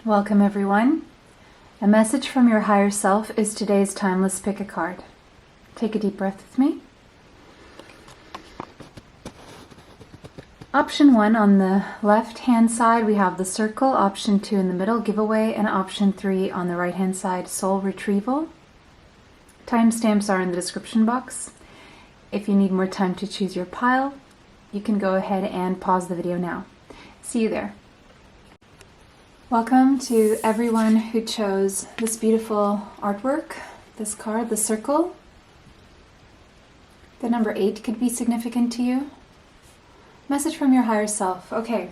Welcome everyone. A message from your higher self is today's timeless pick a card. Take a deep breath with me. Option 1 on the left hand side, we have the circle. Option 2 in the middle, giveaway. And option 3 on the right hand side, soul retrieval. Timestamps are in the description box. If you need more time to choose your pile, you can go ahead and pause the video now. See you there. Welcome to everyone who chose this beautiful artwork, this card, the circle. The number 8 could be significant to you. Message from your higher self. Okay,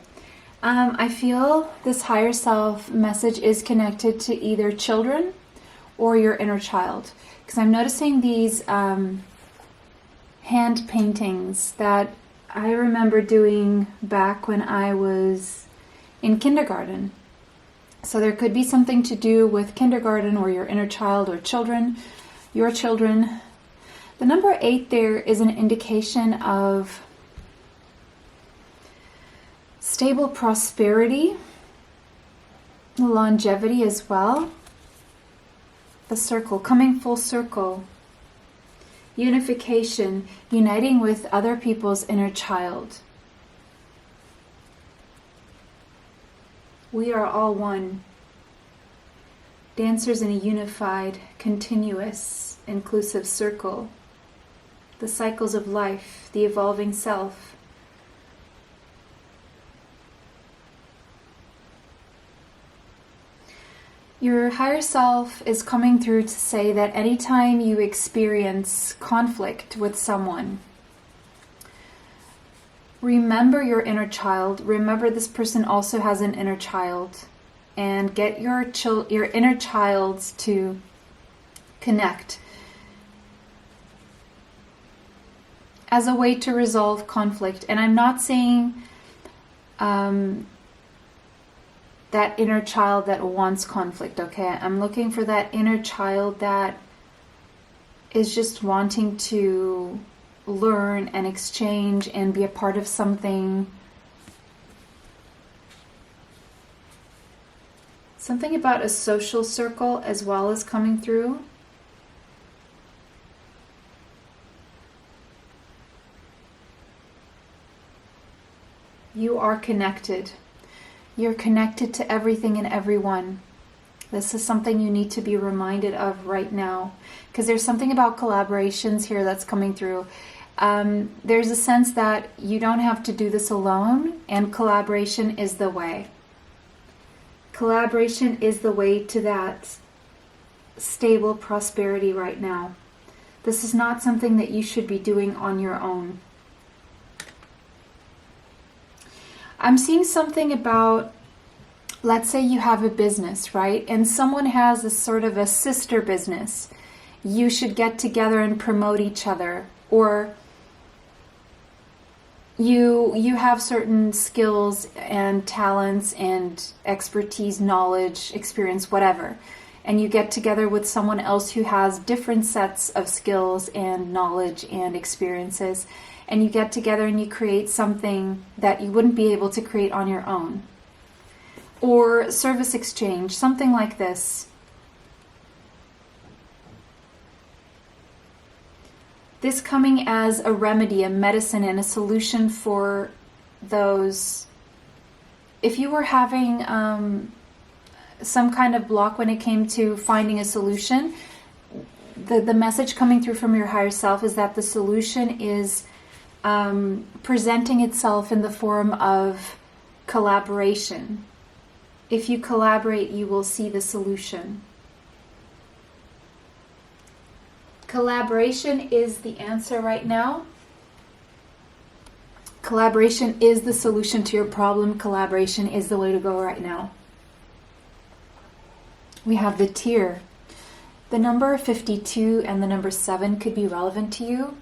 I feel this higher self message is connected to either children or your inner child. Because I'm noticing these hand paintings that I remember doing back when I was in kindergarten. So there could be something to do with kindergarten or your inner child or children, your children. The number 8 there is an indication of stable prosperity, longevity as well. The circle, coming full circle. Unification, uniting with other people's inner child. We are all one. Dancers in a unified, continuous, inclusive circle. The cycles of life, the evolving self. Your higher self is coming through to say that anytime you experience conflict with someone, remember your inner child. Remember this person also has an inner child, and get your inner child to connect as a way to resolve conflict. And I'm not saying that inner child that wants conflict, okay? I'm looking for that inner child that is just wanting to learn and exchange and be a part of something. Something about a social circle as well as coming through. You are connected. You're connected to everything and everyone. This is something you need to be reminded of right now, because there's something about collaborations here that's coming through. There's a sense that you don't have to do this alone, and collaboration is the way. Collaboration is the way to that stable prosperity right now. This is not something that you should be doing on your own. I'm seeing something about, let's say you have a business, right? And someone has a sort of a sister business. You should get together and promote each other. Or you have certain skills and talents and expertise, knowledge, experience, whatever. And you get together with someone else who has different sets of skills and knowledge and experiences. And you get together and you create something that you wouldn't be able to create on your own. Or service exchange, something like this. This coming as a remedy, a medicine, and a solution for those. If you were having some kind of block when it came to finding a solution, the message coming through from your higher self is that the solution is presenting itself in the form of collaboration. If you collaborate, you will see the solution. Collaboration is the answer right now. Collaboration is the solution to your problem. Collaboration is the way to go right now. We have the tear. The number 52 and the number 7 could be relevant to you.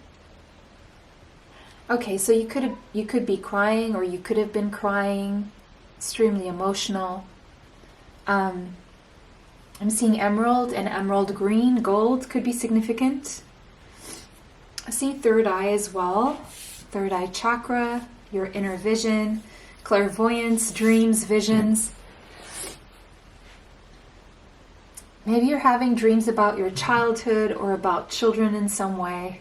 Okay, so you could be crying, or you could have been crying, extremely emotional. I'm seeing emerald and emerald green, gold could be significant. I see third eye as well. Third eye chakra, your inner vision, clairvoyance, dreams, visions. Maybe you're having dreams about your childhood or about children in some way.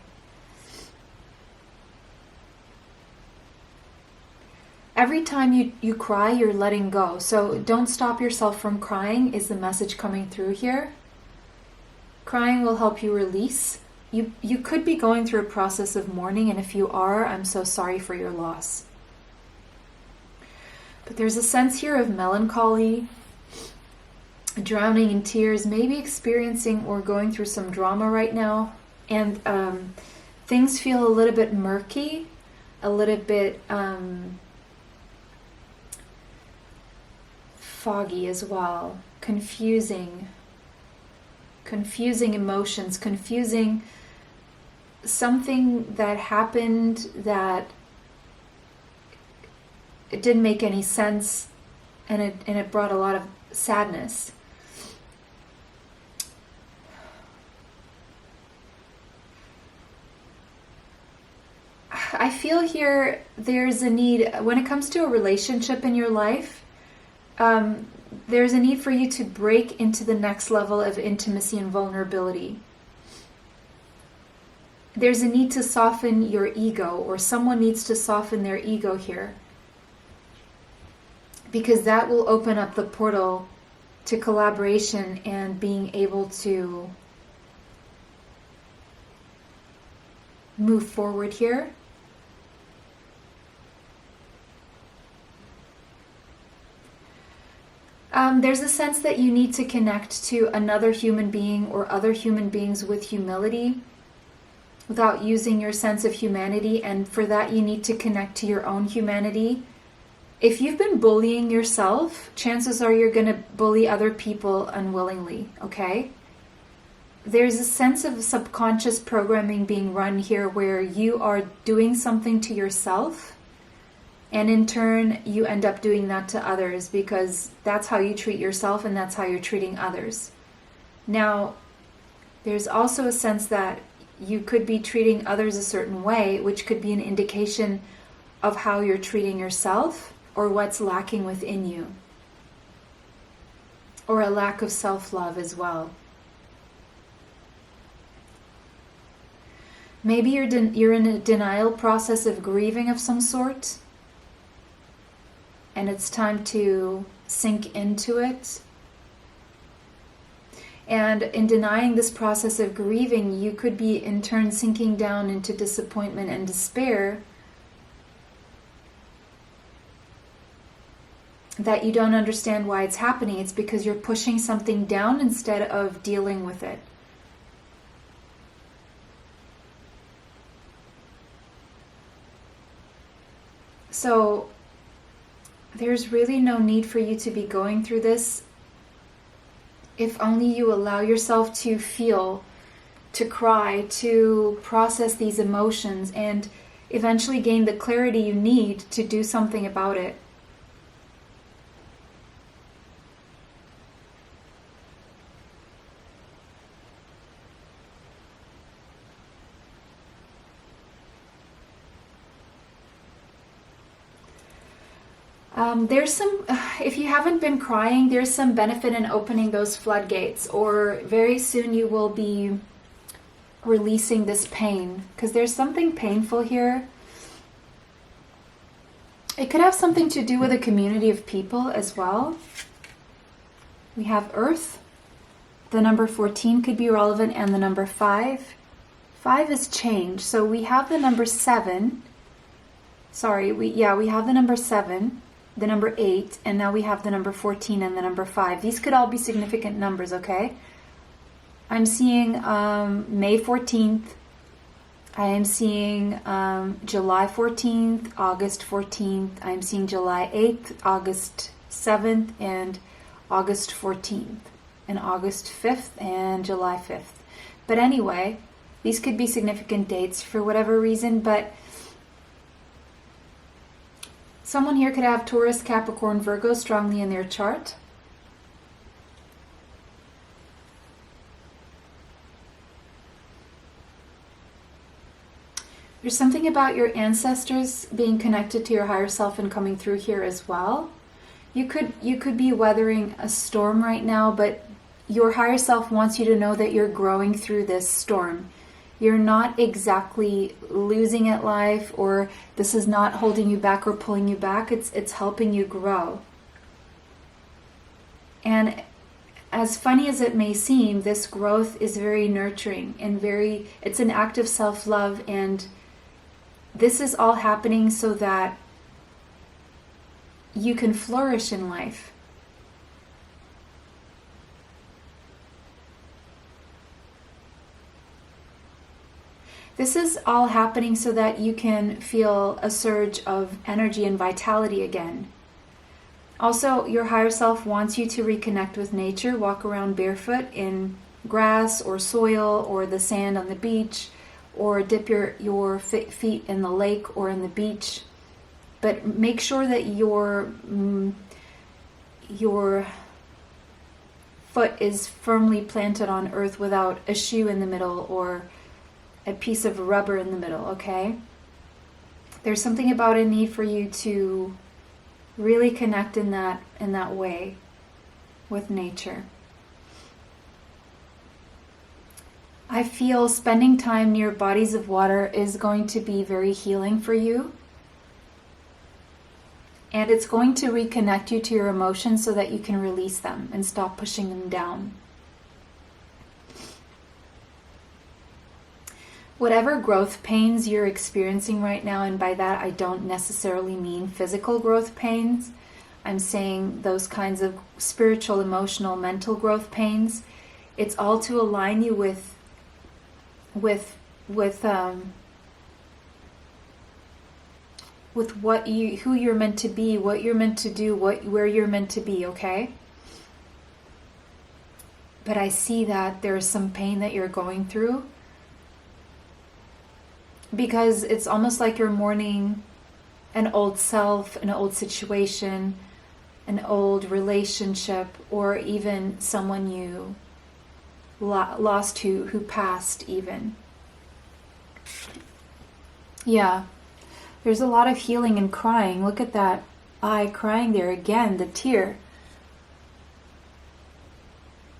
Every time you cry, you're letting go. So don't stop yourself from crying is the message coming through here. Crying will help you release. You could be going through a process of mourning, and if you are, I'm so sorry for your loss. But there's a sense here of melancholy, drowning in tears, maybe experiencing or going through some drama right now. And things feel a little bit murky, a little bit foggy as well, confusing emotions, confusing something that happened that it didn't make any sense, and it brought a lot of sadness. I feel here there's a need, when it comes to a relationship in your life, there's a need for you to break into the next level of intimacy and vulnerability. There's a need to soften your ego, or someone needs to soften their ego here, because that will open up the portal to collaboration and being able to move forward here. There's a sense that you need to connect to another human being or other human beings with humility without using your sense of humanity, and for that you need to connect to your own humanity. If you've been bullying yourself, chances are you're going to bully other people unwillingly, okay? There's a sense of subconscious programming being run here where you are doing something to yourself, and in turn, you end up doing that to others, because that's how you treat yourself and that's how you're treating others. Now, there's also a sense that you could be treating others a certain way, which could be an indication of how you're treating yourself or what's lacking within you, or a lack of self-love as well. Maybe you're in a denial process of grieving of some sort, and it's time to sink into it. And in denying this process of grieving, you could be in turn sinking down into disappointment and despair that you don't understand why it's happening. It's because you're pushing something down instead of dealing with it. So there's really no need for you to be going through this if only you allow yourself to feel, to cry, to process these emotions, and eventually gain the clarity you need to do something about it. There's some, if you haven't been crying, there's some benefit in opening those floodgates, or very soon you will be releasing this pain, because there's something painful here. It could have something to do with a community of people as well. We have Earth. The number 14 could be relevant, and the number 5. 5 is change. So we have the number 7. Sorry, we have the number 7, the number 8, and now we have the number 14 and the number 5. These could all be significant numbers, okay? I'm seeing May 14th. I am seeing July 14th, August 14th. I'm seeing July 8th, August 7th, and August 14th, and August 5th, and July 5th. But anyway, these could be significant dates for whatever reason, but someone here could have Taurus, Capricorn, Virgo strongly in their chart. There's something about your ancestors being connected to your higher self and coming through here as well. You could be weathering a storm right now, but your higher self wants you to know that you're growing through this storm. You're not exactly losing at life, or this is not holding you back or pulling you back. It's helping you grow. And as funny as it may seem, this growth is very nurturing and it's an act of self-love, and this is all happening so that you can flourish in life. This is all happening so that you can feel a surge of energy and vitality again. Also, your higher self wants you to reconnect with nature, walk around barefoot in grass or soil or the sand on the beach, or dip your feet in the lake or in the beach. But make sure that your foot is firmly planted on earth without a shoe in the middle or a piece of rubber in the middle, okay? There's something about a need for you to really connect in that way with nature. I feel spending time near bodies of water is going to be very healing for you. And it's going to reconnect you to your emotions so that you can release them and stop pushing them down. Whatever growth pains you're experiencing right now, and by that I don't necessarily mean physical growth pains, I'm saying those kinds of spiritual, emotional, mental growth pains, it's all to align you with who you're meant to be, what you're meant to do, where you're meant to be, okay? But I see that there's some pain that you're going through, because it's almost like you're mourning an old self, an old situation, an old relationship, or even someone you lost who passed even. Yeah, there's a lot of healing and crying. Look at that eye crying there again, the tear.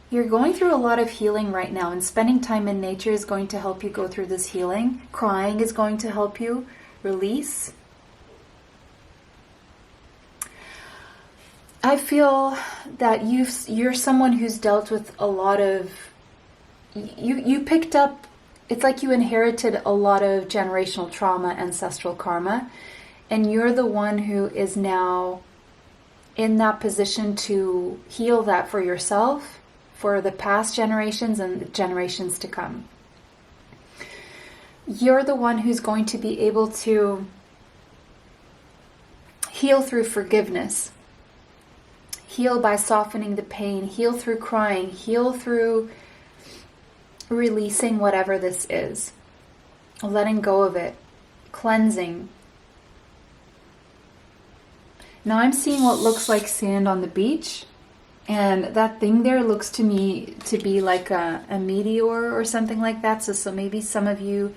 You're going through a lot of healing right now, and spending time in nature is going to help you go through this healing. Crying is going to help you release. I feel that you're someone who's dealt with a lot of... You picked up... It's like you inherited a lot of generational trauma, ancestral karma, and you're the one who is now in that position to heal that for yourself, for the past generations and the generations to come. You're the one who's going to be able to heal through forgiveness, heal by softening the pain, heal through crying, heal through releasing whatever this is, letting go of it, cleansing. Now I'm seeing what looks like sand on the beach. And that thing there looks to me to be like a meteor or something like that. So maybe some of you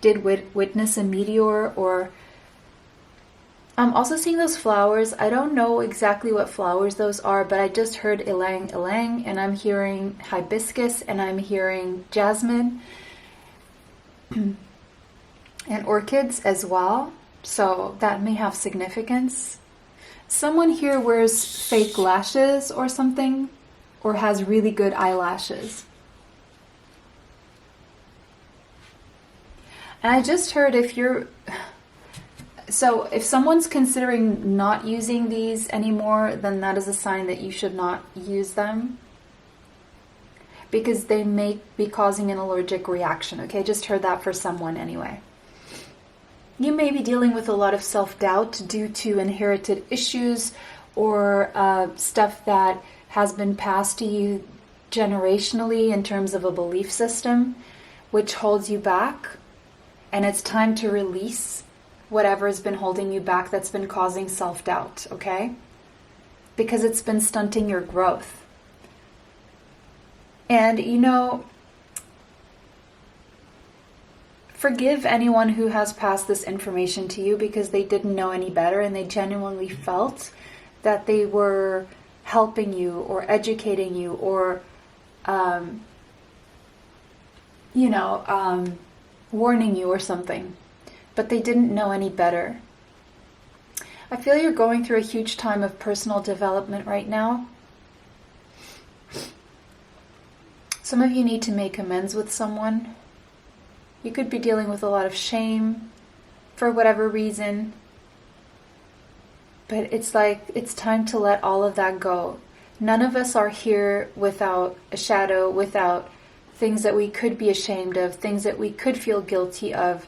did witness a meteor, or I'm also seeing those flowers. I don't know exactly what flowers those are, but I just heard ylang ylang, and I'm hearing hibiscus, and I'm hearing jasmine and orchids as well. So that may have significance. Someone here wears fake lashes or something, or has really good eyelashes. And I just heard if someone's considering not using these anymore, then that is a sign that you should not use them, because they may be causing an allergic reaction. Okay, just heard that for someone anyway. You may be dealing with a lot of self-doubt due to inherited issues or stuff that has been passed to you generationally in terms of a belief system, which holds you back. And it's time to release whatever has been holding you back that's been causing self-doubt, okay? Because it's been stunting your growth. And, forgive anyone who has passed this information to you, because they didn't know any better and they genuinely felt that they were helping you or educating you or warning you or something, but they didn't know any better. I feel you're going through a huge time of personal development right now. Some of you need to make amends with someone. You could be dealing with a lot of shame for whatever reason. But it's like, it's time to let all of that go. None of us are here without a shadow, without things that we could be ashamed of, things that we could feel guilty of.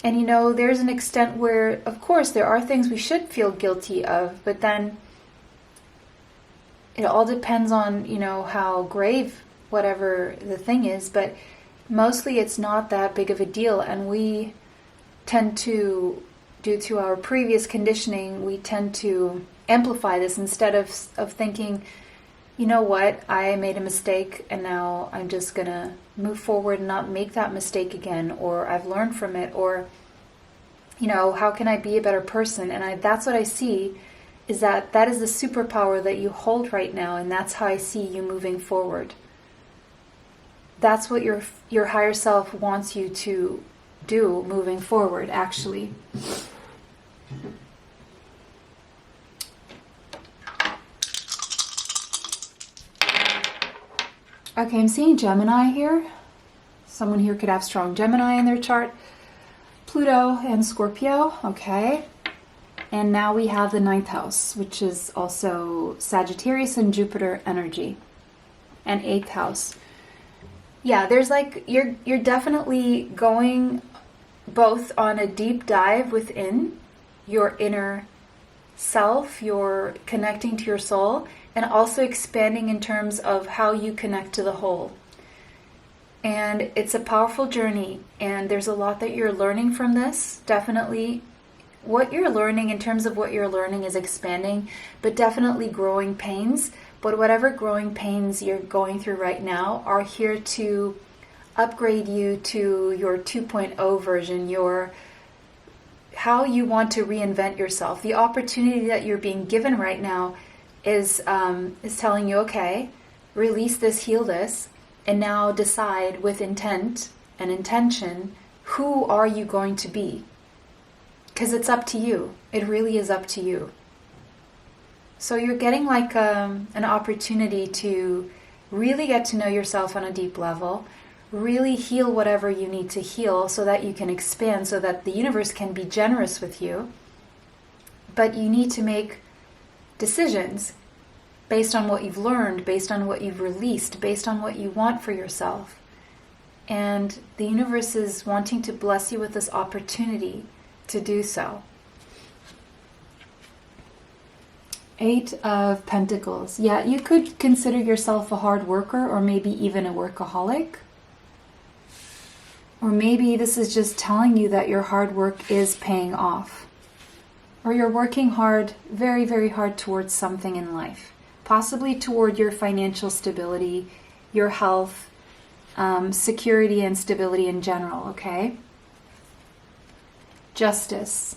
And there's an extent where, of course, there are things we should feel guilty of, but then it all depends on, how grave whatever the thing is, but mostly it's not that big of a deal. And we tend to, due to our previous conditioning, we tend to amplify this instead of thinking, you know what, I made a mistake and now I'm just going to move forward and not make that mistake again, or I've learned from it, or, how can I be a better person? And that's what I see, is that is the superpower that you hold right now, and that's how I see you moving forward. That's what your higher self wants you to do moving forward, actually. Okay, I'm seeing Gemini here. Someone here could have strong Gemini in their chart. Pluto and Scorpio, okay. And now we have the 9th house, which is also Sagittarius and Jupiter energy. And 8th house. Yeah, there's you're definitely going both on a deep dive within your inner self, you're connecting to your soul, and also expanding in terms of how you connect to the whole. And it's a powerful journey, and there's a lot that you're learning from this. Definitely what you're learning, in terms of what you're learning, is expanding, but definitely growing pains. But whatever growing pains you're going through right now are here to upgrade you to your 2.0 version, how you want to reinvent yourself. The opportunity that you're being given right now is telling you, okay, release this, heal this, and now decide with intent and intention, who are you going to be? Because it's up to you. It really is up to you. So you're getting an opportunity to really get to know yourself on a deep level, really heal whatever you need to heal so that you can expand, so that the universe can be generous with you. But you need to make decisions based on what you've learned, based on what you've released, based on what you want for yourself. And the universe is wanting to bless you with this opportunity to do so. 8 of Pentacles. Yeah, you could consider yourself a hard worker, or maybe even a workaholic. Or maybe this is just telling you that your hard work is paying off. Or you're working hard, very, very hard towards something in life. Possibly toward your financial stability, your health, security and stability in general, okay? Justice.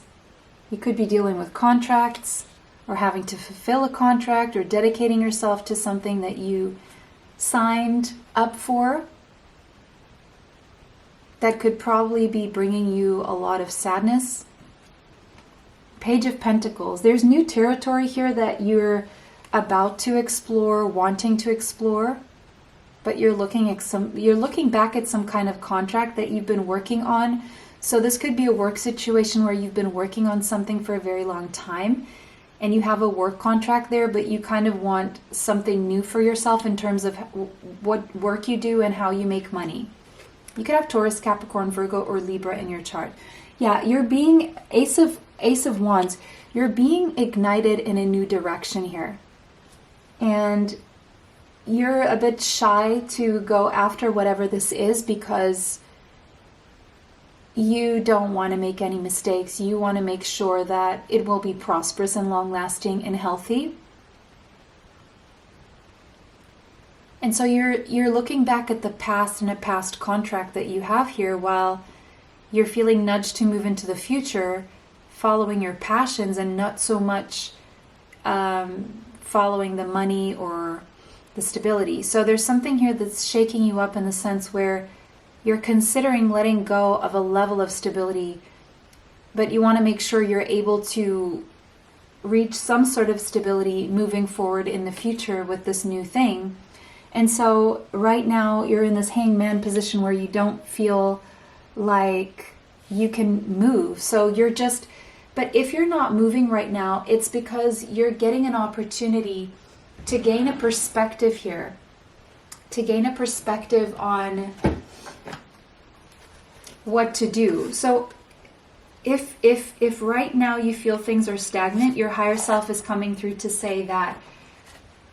You could be dealing with contracts, or having to fulfill a contract, or dedicating yourself to something that you signed up for. That could probably be bringing you a lot of sadness. Page of Pentacles. There's new territory here that you're about to explore, wanting to explore, but you're looking back at some kind of contract that you've been working on. So this could be a work situation where you've been working on something for a very long time, and you have a work contract there, but you kind of want something new for yourself in terms of what work you do and how you make money. You could have Taurus, Capricorn, Virgo, or Libra in your chart. Yeah, you're being Ace of Wands. You're being ignited in a new direction here. And you're a bit shy to go after whatever this is because you don't want to make any mistakes. You want to make sure that it will be prosperous and long-lasting and healthy. And so you're looking back at the past and a past contract that you have here, while you're feeling nudged to move into the future, following your passions and not so much following the money or the stability. So there's something here that's shaking you up in the sense where you're considering letting go of a level of stability, but you want to make sure you're able to reach some sort of stability moving forward in the future with this new thing. And so right now you're in this hangman position where you don't feel like you can move. So you're just, but if you're not moving right now, it's because you're getting an opportunity to gain a perspective here, to gain a perspective on what to do. So if right now you feel things are stagnant, your higher self is coming through to say that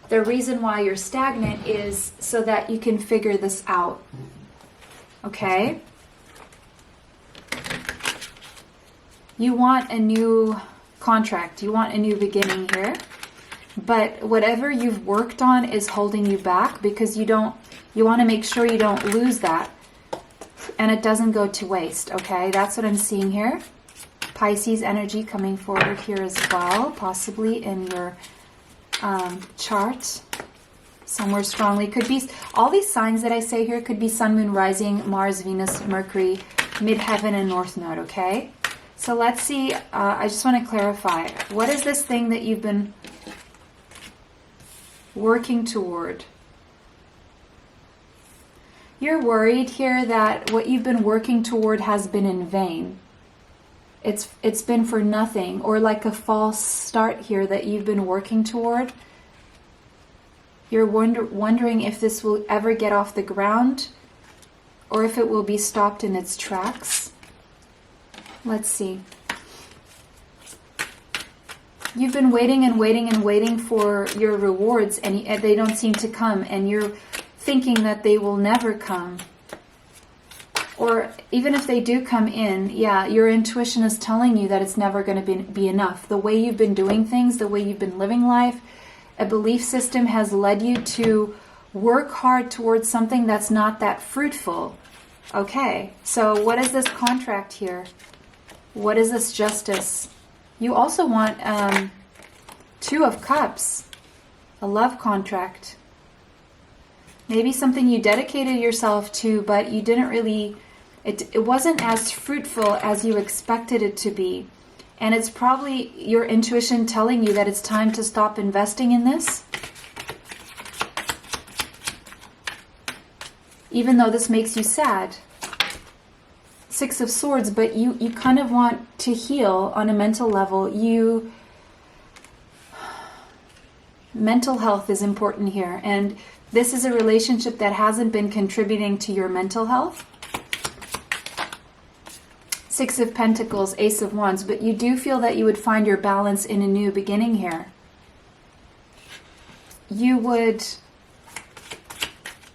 the reason why you're stagnant is so that you can figure this out. Okay? You want a new contract. You want a new beginning here. But whatever you've worked on is holding you back because you want to make sure you don't lose that and it doesn't go to waste. Okay? That's what I'm seeing here. Pisces energy coming forward here as well, possibly in your chart somewhere strongly. Could be all these signs that I say here could be Sun, Moon, Rising, Mars, Venus, Mercury, Midheaven, and North Node. Okay, so let's see. I just want to clarify. What is this thing that you've been working toward? You're worried here that what you've been working toward has been in vain. It's been for nothing, or like a false start here that you've been working toward. You're wondering if this will ever get off the ground or if it will be stopped in its tracks. Let's see. You've been waiting and waiting and waiting for your rewards and they don't seem to come, and you're thinking that they will never come. Or even if they do come in, yeah, your intuition is telling you that it's never going to be enough. The way you've been doing things, the way you've been living life, a belief system has led you to work hard towards something that's not that fruitful. Okay, so what is this contract here? What is this justice? You also want Two of Cups, a love contract. Maybe something you dedicated yourself to, but you didn't really... It wasn't as fruitful as you expected it to be. And it's probably your intuition telling you that it's time to stop investing in this. Even though this makes you sad. Six of Swords, but you kind of want to heal on a mental level. Mental health is important here. And this is a relationship that hasn't been contributing to your mental health. Six of Pentacles, Ace of Wands, but you do feel that you would find your balance in a new beginning here. You would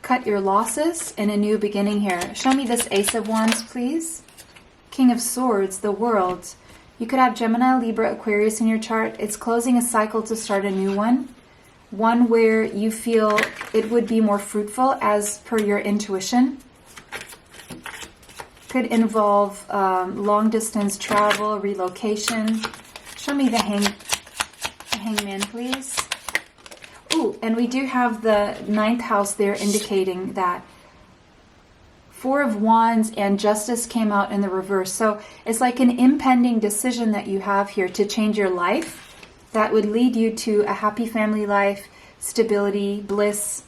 cut your losses in a new beginning here. Show me this Ace of Wands, please. King of Swords, the World. You could have Gemini, Libra, Aquarius in your chart. It's closing a cycle to start a new one. One where you feel it would be more fruitful as per your intuition. Could involve long distance travel, relocation. Show me the hangman, please. Ooh, and we do have the 9th house there indicating that. 4 of Wands and Justice came out in the reverse. So it's like an impending decision that you have here to change your life that would lead you to a happy family life, stability, bliss,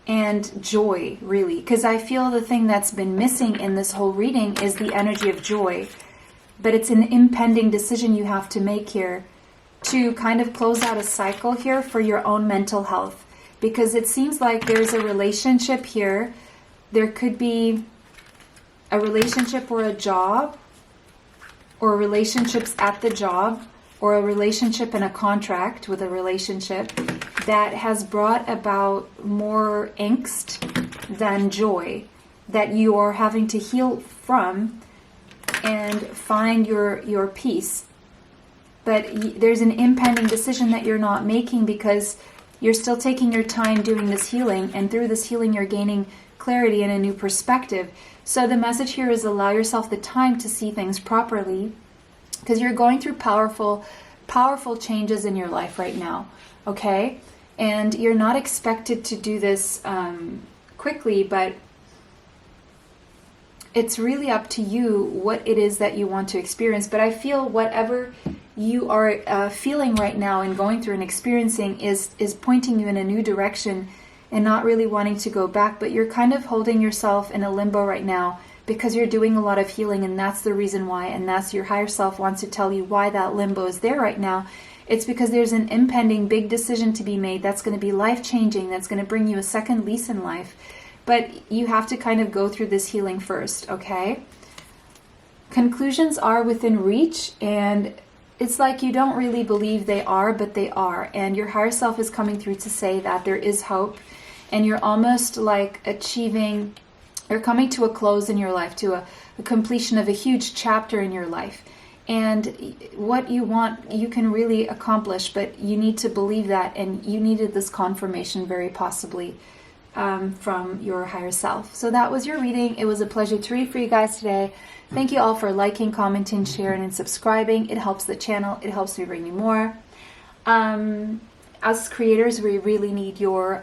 and joy, really. Because I feel the thing that's been missing in this whole reading is the energy of joy. But it's an impending decision you have to make here to kind of close out a cycle here for your own mental health. Because it seems like there's a relationship here. There could be a relationship or a job, or relationships at the job, or a relationship and a contract with a relationship that has brought about more angst than joy, that you are having to heal from and find your peace. But there's an impending decision that you're not making because you're still taking your time doing this healing, and through this healing you're gaining clarity and a new perspective. So the message here is allow yourself the time to see things properly, because you're going through powerful changes in your life right now. Okay? And you're not expected to do this quickly, but it's really up to you what it is that you want to experience. But I feel whatever you are feeling right now and going through and experiencing is pointing you in a new direction and not really wanting to go back. But you're kind of holding yourself in a limbo right now because you're doing a lot of healing, and that's the reason why. And that's your higher self wants to tell you why that limbo is there right now. It's because there's an impending big decision to be made that's going to be life-changing, that's going to bring you a second lease in life. But you have to kind of go through this healing first, okay? Conclusions are within reach, and it's like you don't really believe they are, but they are. And your higher self is coming through to say that there is hope, and you're almost like achieving, you're coming to a close in your life, to a completion of a huge chapter in your life. And what you want, you can really accomplish, but you need to believe that, and you needed this confirmation very possibly from your higher self. So that was your reading. It was a pleasure to read for you guys today. Thank you all for liking, commenting, sharing, and subscribing. It helps the channel. It helps me bring you more. As creators, we really need your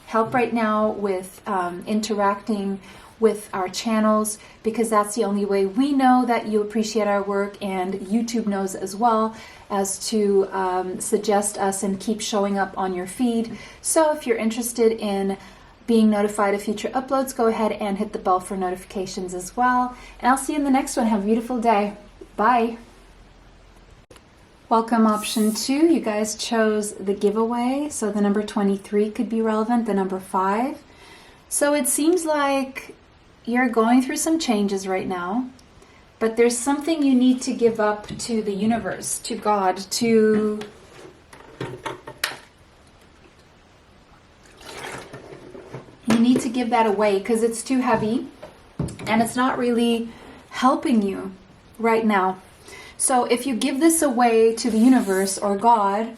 help right now with interacting with our channels, because that's the only way we know that you appreciate our work, and YouTube knows as well, as to suggest us and keep showing up on your feed. So if you're interested in being notified of future uploads, go ahead and hit the bell for notifications as well. And I'll see you in the next one. Have a beautiful day. Bye. Welcome option 2. You guys chose the giveaway, so the number 23 could be relevant, the number 5. So it seems like you're going through some changes right now, but there's something you need to give up to the universe, to God, to you need to give that away because it's too heavy and it's not really helping you right now. So if you give this away to the universe or God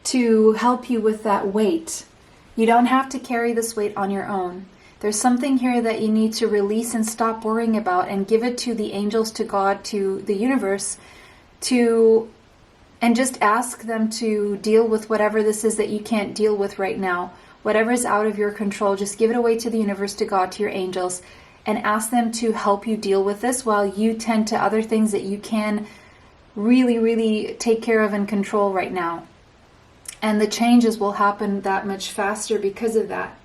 to help you with that weight, you don't have to carry this weight on your own. There's something here that you need to release and stop worrying about, and give it to the angels, to God, to the universe, and just ask them to deal with whatever this is that you can't deal with right now. Whatever is out of your control, just give it away to the universe, to God, to your angels, and ask them to help you deal with this while you tend to other things that you can really, really take care of and control right now. And the changes will happen that much faster because of that.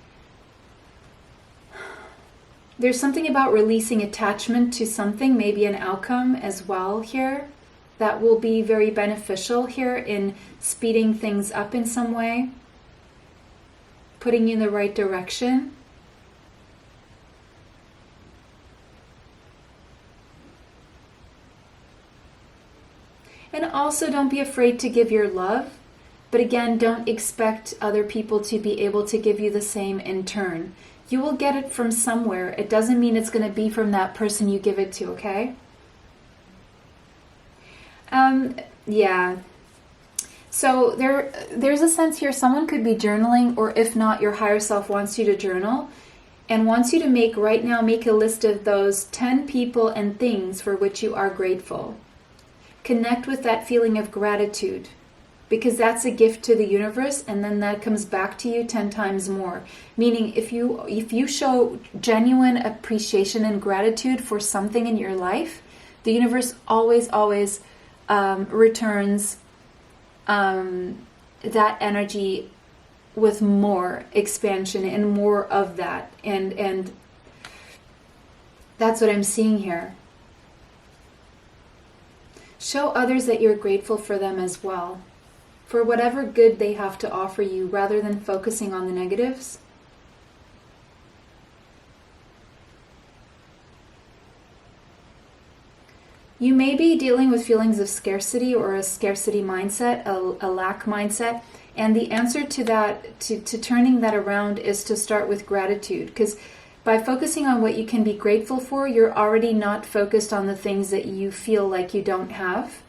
There's something about releasing attachment to something, maybe an outcome as well here, that will be very beneficial here in speeding things up in some way, putting you in the right direction. And also, don't be afraid to give your love, but again, don't expect other people to be able to give you the same in turn. You will get it from somewhere. It doesn't mean it's going to be from that person you give it to, okay? Yeah. So there's a sense here someone could be journaling, or if not, your higher self wants you to journal and wants you to make a list of those 10 people and things for which you are grateful. Connect with that feeling of gratitude, because that's a gift to the universe, and then that comes back to you 10 times more. Meaning, if you show genuine appreciation and gratitude for something in your life, the universe always returns that energy with more expansion and more of that. And that's what I'm seeing here. Show others that you're grateful for them as well, for whatever good they have to offer you, rather than focusing on the negatives. You may be dealing with feelings of scarcity or a scarcity mindset, a lack mindset, and the answer to that, to turning that around, is to start with gratitude, because by focusing on what you can be grateful for, you're already not focused on the things that you feel like you don't have.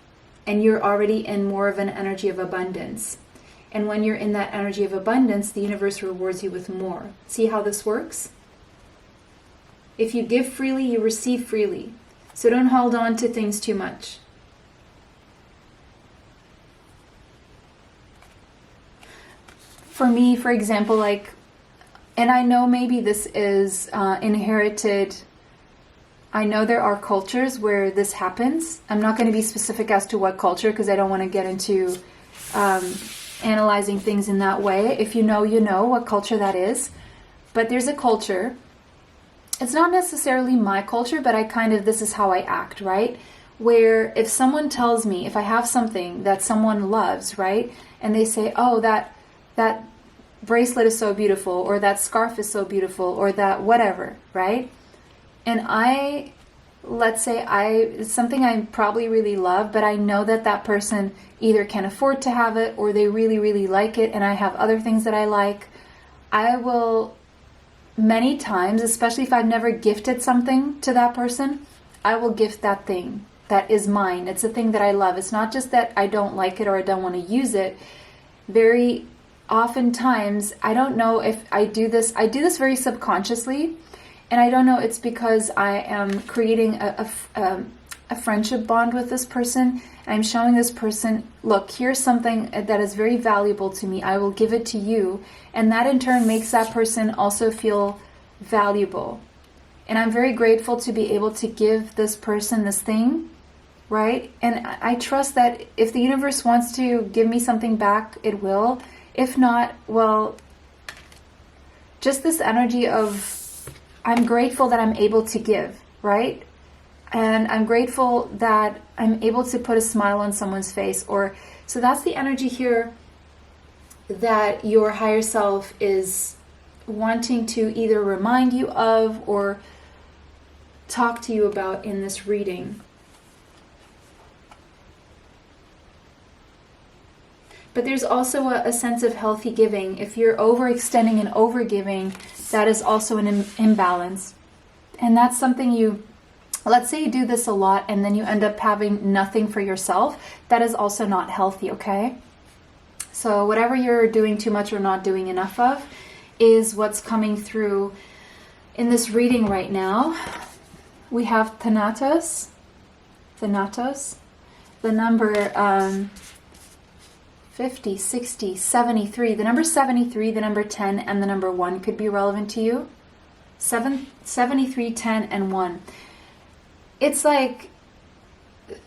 And you're already in more of an energy of abundance. And when you're in that energy of abundance, the universe rewards you with more. See how this works? If you give freely, you receive freely. So don't hold on to things too much. for me, for example, like, and I know maybe this is inherited. I know there are cultures where this happens. I'm not going to be specific as to what culture because I don't want to get into analyzing things in that way. If you know what culture that is. But there's a culture. It's not necessarily my culture, but this is how I act, right? Where if someone tells me, if I have something that someone loves, right? And they say, oh, that bracelet is so beautiful, or that scarf is so beautiful, or that whatever, right? And let's say it's something I probably really love, but I know that person either can afford to have it or they really, really like it, and I have other things that I like. I will many times, especially if I've never gifted something to that person, I will gift that thing that is mine. It's a thing that I love. It's not just that I don't like it or I don't want to use it. Very oftentimes, I don't know if I do this very subconsciously, and I don't know, it's because I am creating a friendship bond with this person. I'm showing this person, look, here's something that is very valuable to me. I will give it to you. And that in turn makes that person also feel valuable. And I'm very grateful to be able to give this person this thing, right? And I trust that if the universe wants to give me something back, it will. If not, well, just this energy of I'm grateful that I'm able to give, right? And I'm grateful that I'm able to put a smile on someone's face. So that's the energy here that your higher self is wanting to either remind you of or talk to you about in this reading. But there's also a sense of healthy giving. If you're overextending and overgiving, that is also an imbalance. And that's something let's say you do this a lot and then you end up having nothing for yourself. That is also not healthy, okay? So whatever you're doing too much or not doing enough of is what's coming through in this reading right now. We have Thanatos, the number 50, 60, 73. The number 73, the number 10, and the number 1 could be relevant to you. 73, 10, and 1. It's like,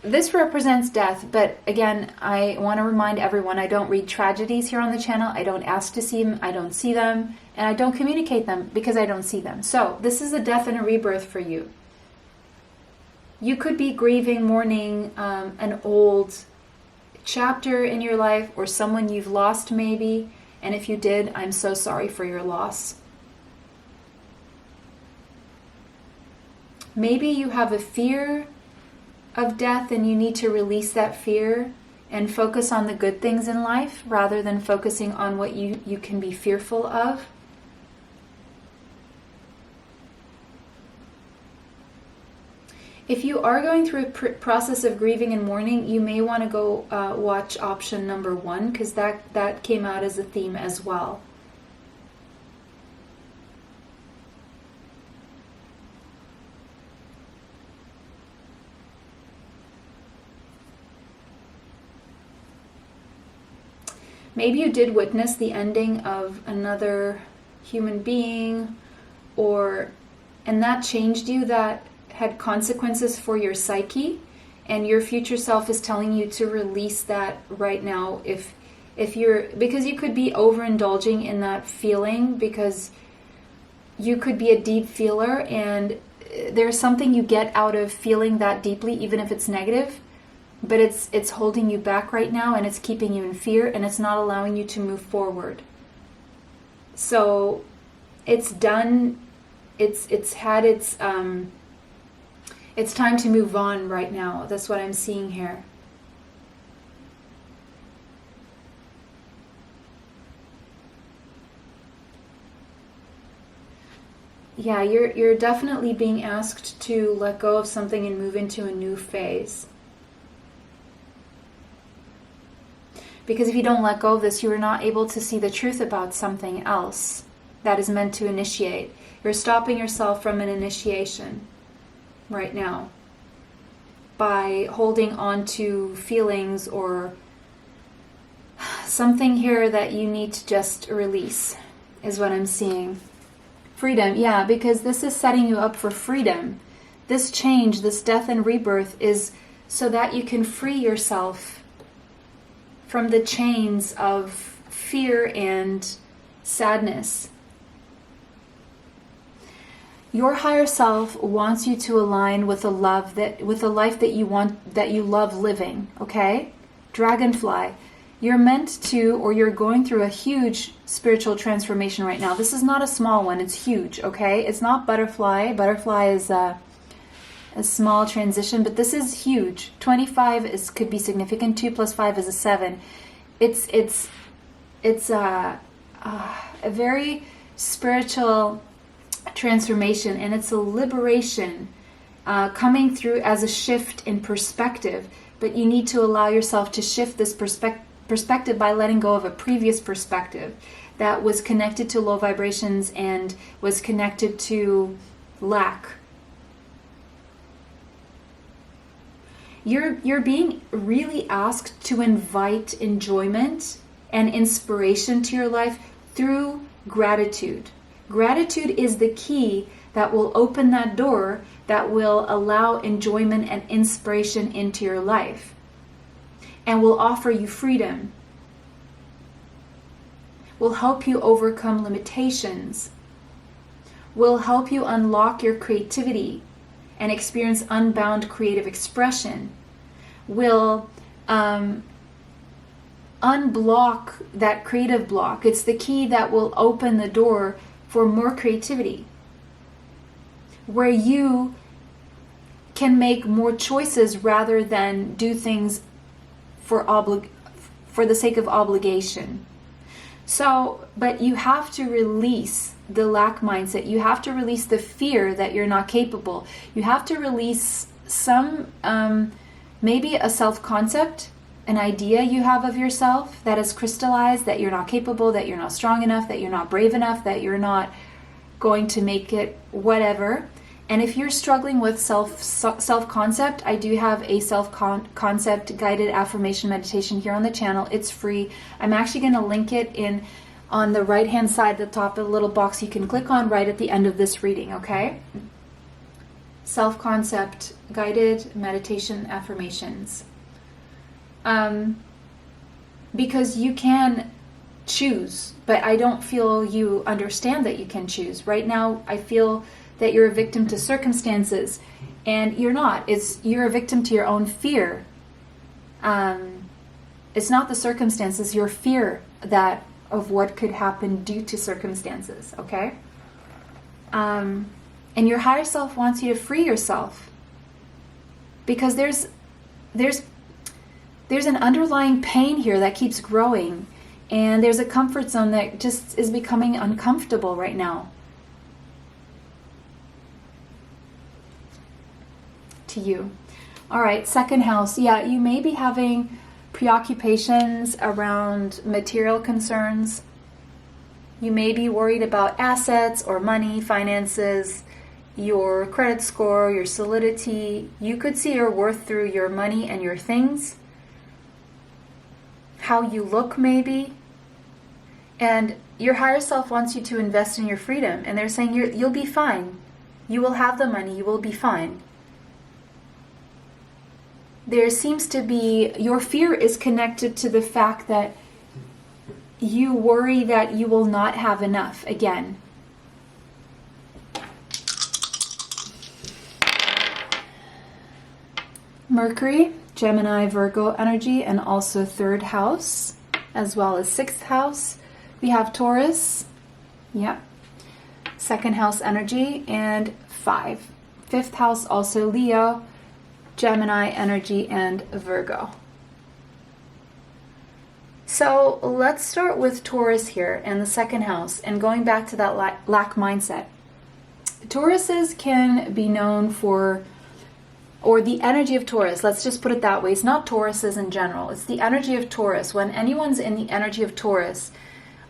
this represents death, but again, I want to remind everyone, I don't read tragedies here on the channel. I don't ask to see them. I don't see them. And I don't communicate them because I don't see them. So this is a death and a rebirth for you. You could be grieving, mourning an old chapter in your life or someone you've lost maybe. And if you did, I'm so sorry for your loss. Maybe you have a fear of death and you need to release that fear and focus on the good things in life rather than focusing on what you can be fearful of. If you are going through a process of grieving and mourning, you may want to go watch option number 1 because that came out as a theme as well. Maybe you did witness the ending of another human being, and that changed you, that had consequences for your psyche, and your future self is telling you to release that right now. Because you could be overindulging in that feeling, because you could be a deep feeler, and there's something you get out of feeling that deeply, even if it's negative. But it's holding you back right now, and it's keeping you in fear, and it's not allowing you to move forward. So it's done. It's had its time to move on right now. That's what I'm seeing here. Yeah, you're definitely being asked to let go of something and move into a new phase. Because if you don't let go of this, you are not able to see the truth about something else that is meant to initiate. You're stopping yourself from an initiation right now by holding on to feelings or something here that you need to just release is what I'm seeing. Freedom, yeah, because this is setting you up for freedom. This change, this death and rebirth is so that you can free yourself from the chains of fear and sadness. Your higher self wants you to align with a life that you want, that you love living, okay? Dragonfly, you're meant to, or you're going through a huge spiritual transformation right now. This is not a small one, it's huge, okay? It's not butterfly. Butterfly is a small transition, but this is huge. 25 could be significant. 2 plus 5 is a 7. It's a very spiritual transformation, and it's a liberation coming through as a shift in perspective. But you need to allow yourself to shift this perspective by letting go of a previous perspective that was connected to low vibrations and was connected to lack. You're being really asked to invite enjoyment and inspiration to your life through gratitude. Gratitude is the key that will open that door that will allow enjoyment and inspiration into your life and will offer you freedom, will help you overcome limitations, will help you unlock your creativity and experience unbound creative expression, will unblock that creative block. It's the key that will open the door for more creativity, where you can make more choices rather than do things for the sake of obligation. So, but you have to release the lack mindset. You have to release the fear that you're not capable. You have to release some, maybe a self-concept, an idea you have of yourself that is crystallized, that you're not capable, that you're not strong enough, that you're not brave enough, that you're not going to make it, whatever. And if you're struggling with self-concept, I do have a self-concept guided affirmation meditation here on the channel. It's free. I'm actually going to link it on the right-hand side, the top of the little box you can click on right at the end of this reading, okay? Self-concept guided meditation affirmations. Because you can choose, but I don't feel you understand that you can choose. Right now, I feel that you're a victim to circumstances, and you're not. You're a victim to your own fear. It's not the circumstances, your fear of what could happen due to circumstances, okay? And your higher self wants you to free yourself, because there's an underlying pain here that keeps growing, and there's a comfort zone that just is becoming uncomfortable right now. To you. All right, second house. Yeah, you may be having preoccupations around material concerns. You may be worried about assets or money, finances, your credit score, your solidity. You could see your worth through your money and your things, how you look maybe. And your higher self wants you to invest in your freedom, and they're saying you'll be fine. You will have the money, you will be fine. There seems to be, your fear is connected to the fact that you worry that you will not have enough again. Mercury, Gemini, Virgo energy, and also third house, as well as sixth house. We have Taurus, second house energy, and 5. Fifth house also Leo, Gemini energy, and Virgo. So let's start with Taurus here and the second house, and going back to that lack mindset. Tauruses can be known for, or the energy of Taurus, let's just put it that way. It's not Tauruses in general. It's the energy of Taurus. When anyone's in the energy of Taurus,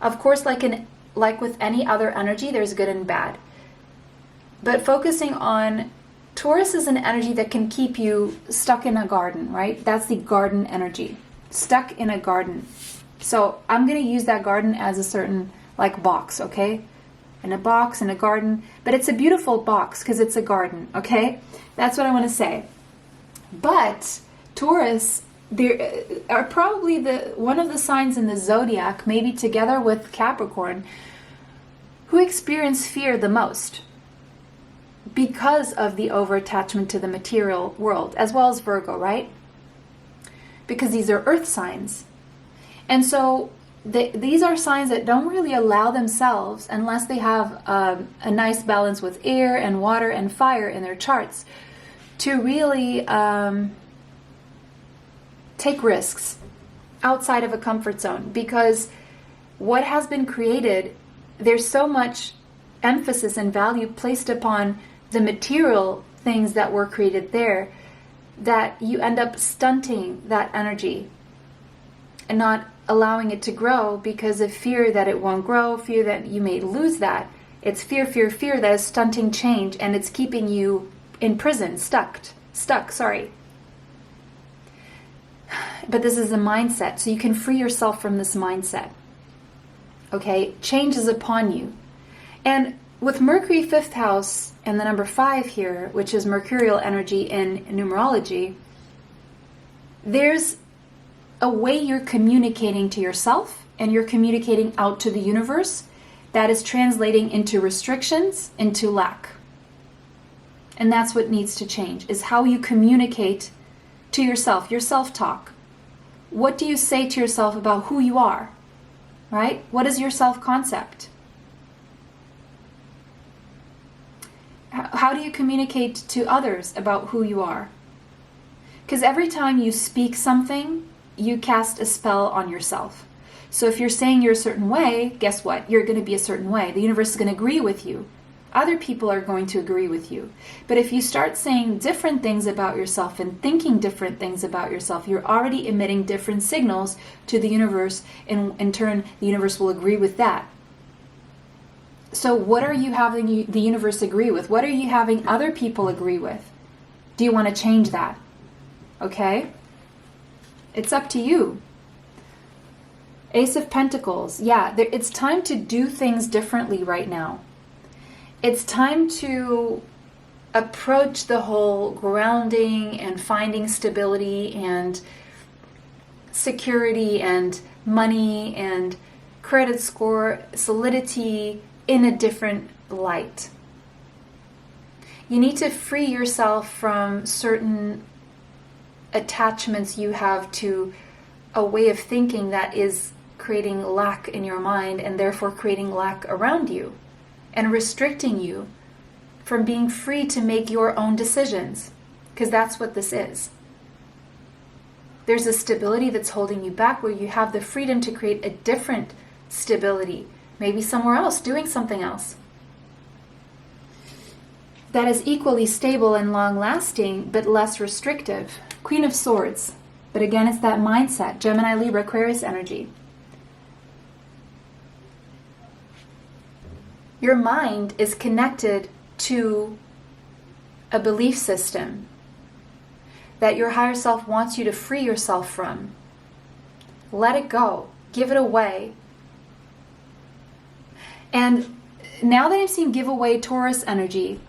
of course, like with any other energy, there's good and bad. But focusing on Taurus is an energy that can keep you stuck in a garden, right? That's the garden energy. Stuck in a garden. So I'm going to use that garden as a certain like box, okay? In a box, in a garden, but it's a beautiful box because it's a garden, okay? That's what I want to say. But Taurus, there are probably one of the signs in the zodiac, maybe together with Capricorn, who experience fear the most because of the over-attachment to the material world, as well as Virgo, right? Because these are earth signs. And so these are signs that don't really allow themselves, unless they have a nice balance with air and water and fire in their charts, to really take risks outside of a comfort zone. Because what has been created, there's so much emphasis and value placed upon the material things that were created there, that you end up stunting that energy and not allowing it to grow because of fear that it won't grow, fear that you may lose that. It's fear, fear, fear that is stunting change, and it's keeping you in prison, stuck, sorry. But this is a mindset, so you can free yourself from this mindset. Okay, change is upon you. And with Mercury 5th house and the number 5 here, which is mercurial energy in numerology, there's a way you're communicating to yourself and you're communicating out to the universe that is translating into restrictions, into lack. And that's what needs to change, is how you communicate to yourself, your self-talk. What do you say to yourself about who you are, right? What is your self-concept? How do you communicate to others about who you are? Because every time you speak something, you cast a spell on yourself. So if you're saying you're a certain way, guess what? You're going to be a certain way. The universe is going to agree with you. Other people are going to agree with you. But if you start saying different things about yourself and thinking different things about yourself, you're already emitting different signals to the universe, and in turn, the universe will agree with that. So what are you having the universe agree with? What are you having other people agree with? Do you want to change that? Okay? It's up to you. Ace of Pentacles. Yeah, it's time to do things differently right now. It's time to approach the whole grounding and finding stability and security and money and credit score, solidity in a different light. You need to free yourself from certain attachments you have to a way of thinking that is creating lack in your mind and therefore creating lack around you and restricting you from being free to make your own decisions, because that's what this is. There's a stability that's holding you back where you have the freedom to create a different stability, maybe somewhere else, doing something else that is equally stable and long-lasting but less restrictive. Queen of Swords. But again, it's that mindset. Gemini, Libra, Aquarius energy. Your mind is connected to a belief system that your higher self wants you to free yourself from. Let it go. Give it away. And now that I'm seeing give away Taurus energy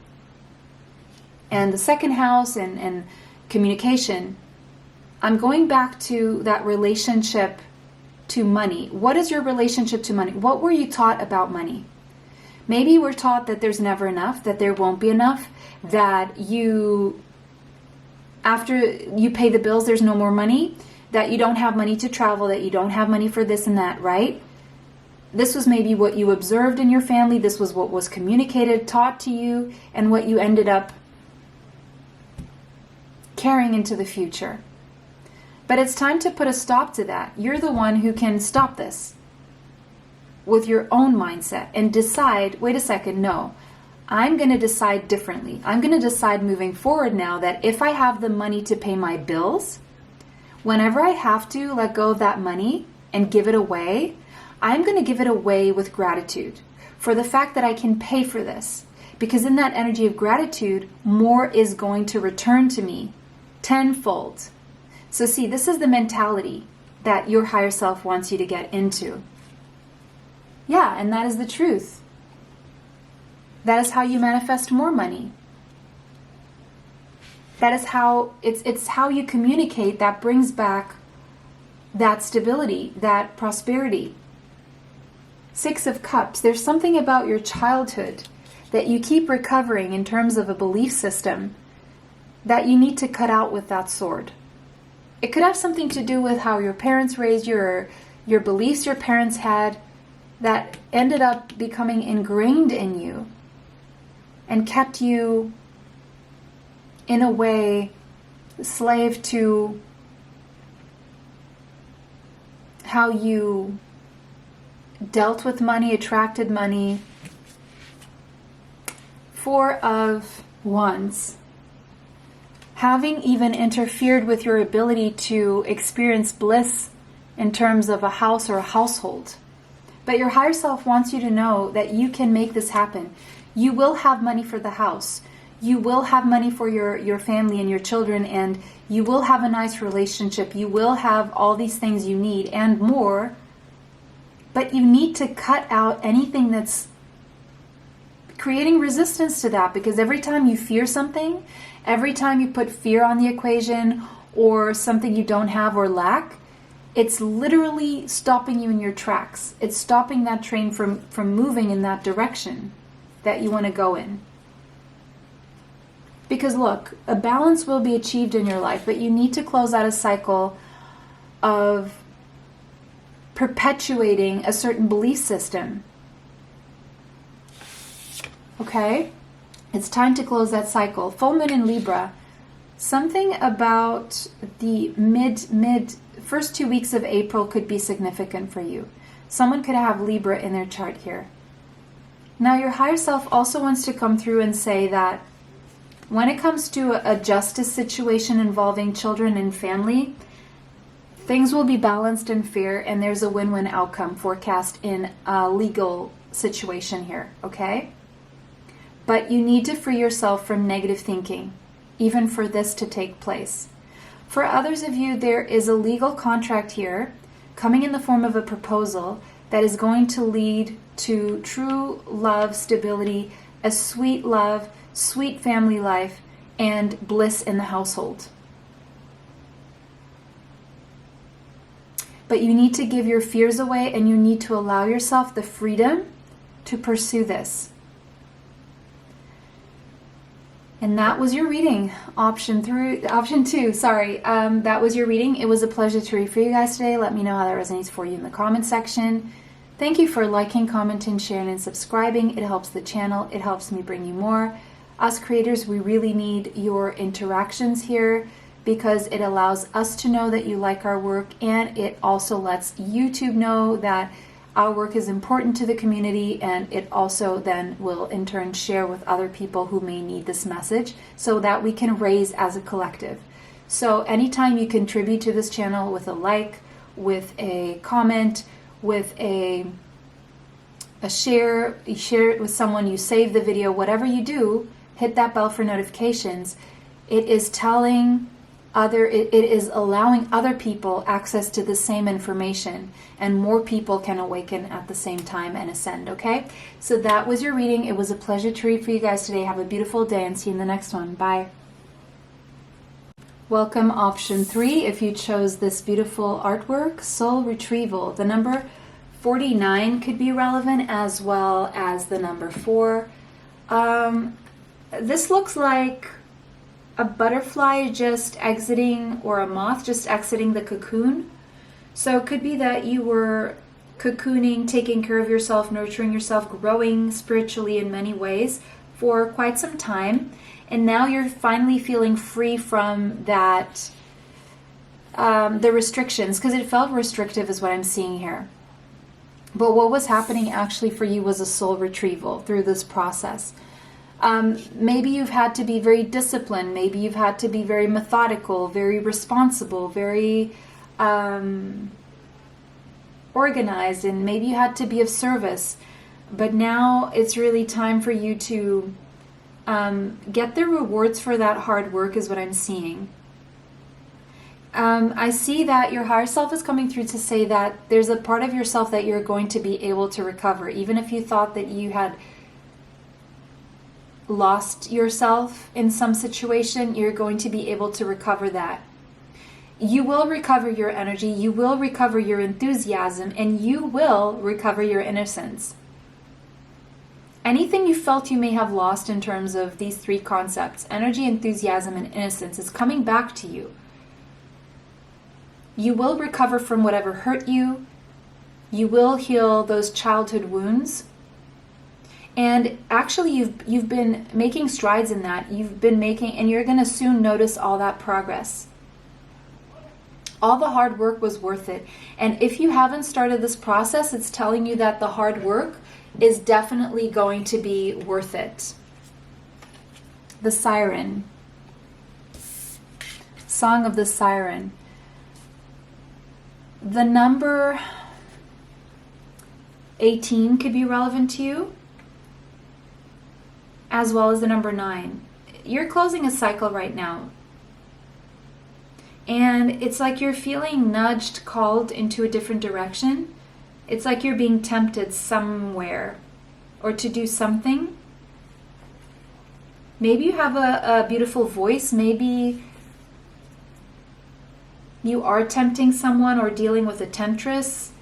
and the second house and communication, I'm going back to that relationship to money. What is your relationship to money? What were you taught about money? Maybe we're taught that there's never enough, that there won't be enough, that after you pay the bills, there's no more money, that you don't have money to travel, that you don't have money for this and that, right? This was maybe what you observed in your family. This was what was communicated, taught to you, and what you ended up carrying into the future. But it's time to put a stop to that. You're the one who can stop this with your own mindset and decide, wait a second, no, I'm going to decide differently. I'm going to decide moving forward now that if I have the money to pay my bills, whenever I have to let go of that money and give it away, I'm going to give it away with gratitude for the fact that I can pay for this. Because in that energy of gratitude, more is going to return to me tenfold. So see, this is the mentality. that your higher self wants you to get into. Yeah, and that is the truth. That is how you manifest more money. That is how, it's how you communicate that brings back that stability, that prosperity. Six of Cups, there's something about your childhood that you keep recovering in terms of a belief system that you need to cut out with that sword. It could have something to do with how your parents raised you, or your beliefs your parents had that ended up becoming ingrained in you and kept you, in a way, slave to how you dealt with money, attracted money. Four of Wands. Having even interfered with your ability to experience bliss in terms of a house or a household. But your higher self wants you to know that you can make this happen. You will have money for the house. You will have money for your family and your children, and you will have a nice relationship. You will have all these things you need and more. But you need to cut out anything that's creating resistance to that, because every time you fear something, every time you put fear on the equation or something you don't have or lack, it's literally stopping you in your tracks. It's stopping that train from moving in that direction that you want to go in. Because look, a balance will be achieved in your life, but you need to close out a cycle of perpetuating a certain belief system. Okay? It's time to close that cycle. Full moon in Libra. Something about the first 2 weeks of April could be significant for you. Someone could have Libra in their chart here. Now, your higher self also wants to come through and say that when it comes to a justice situation involving children and family, things will be balanced and fair, and there's a win-win outcome forecast in a legal situation here, okay? But you need to free yourself from negative thinking, even for this to take place. For others of you, there is a legal contract here coming in the form of a proposal that is going to lead to true love, stability, a sweet love, sweet family life, and bliss in the household. But you need to give your fears away, and you need to allow yourself the freedom to pursue this. And that was your reading. Option 2, sorry. That was your reading. It was a pleasure to read for you guys today. Let me know how that resonates for you in the comment section. Thank you for liking, commenting, sharing, and subscribing. It helps the channel. It helps me bring you more. Us creators, we really need your interactions here, because it allows us to know that you like our work, and it also lets YouTube know that our work is important to the community, and it also then will in turn share with other people who may need this message so that we can raise as a collective. So anytime you contribute to this channel with a like, with a comment, with a share, you share it with someone, you save the video, whatever you do, hit that bell for notifications. It is it is allowing other people access to the same information, and more people can awaken at the same time and ascend, okay? So that was your reading. It was a pleasure to read for you guys today. Have a beautiful day, and see you in the next one. Bye. Welcome, option 3. If you chose this beautiful artwork, Soul Retrieval. The number 49 could be relevant, as well as the number 4. This looks like a butterfly just exiting, or a moth just exiting the cocoon. So it could be that you were cocooning, taking care of yourself, nurturing yourself, growing spiritually in many ways for quite some time. And now you're finally feeling free from that, the restrictions, because it felt restrictive is what I'm seeing here. But what was happening actually for you was a soul retrieval through this process. Maybe you've had to be very disciplined. Maybe you've had to be very methodical, very responsible, very organized, and maybe you had to be of service. But now it's really time for you to get the rewards for that hard work, is what I'm seeing. I see that your higher self is coming through to say that there's a part of yourself that you're going to be able to recover. Even if you thought that you had lost yourself in some situation, you're going to be able to recover that. You will recover your energy, you will recover your enthusiasm, and you will recover your innocence. Anything you felt you may have lost in terms of these three concepts, energy, enthusiasm, and innocence, is coming back to you. You will recover from whatever hurt you. You will heal those childhood wounds. And actually, you've been making strides in that. You've been making, and you're going to soon notice all that progress. All the hard work was worth it. And if you haven't started this process, it's telling you that the hard work is definitely going to be worth it. The Siren. Song of the Siren. The number 18 could be relevant to you, as well as the number 9. You're closing a cycle right now. And it's like you're feeling nudged, called into a different direction. It's like you're being tempted somewhere or to do something. Maybe you have a beautiful voice. Maybe you are tempting someone or dealing with a temptress.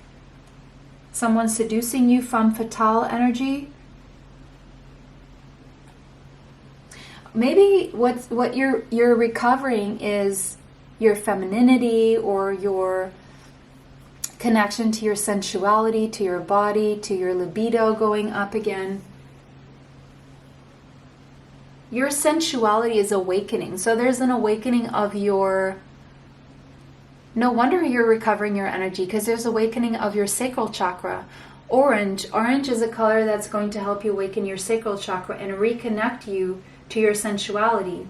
Someone seducing you, femme fatale energy. Maybe what you're recovering is your femininity or your connection to your sensuality, to your body, to your libido going up again. Your sensuality is awakening. So there's an awakening of your... No wonder you're recovering your energy, because there's awakening of your sacral chakra. Orange. Orange is a color that's going to help you awaken your sacral chakra and reconnect you to your sensuality.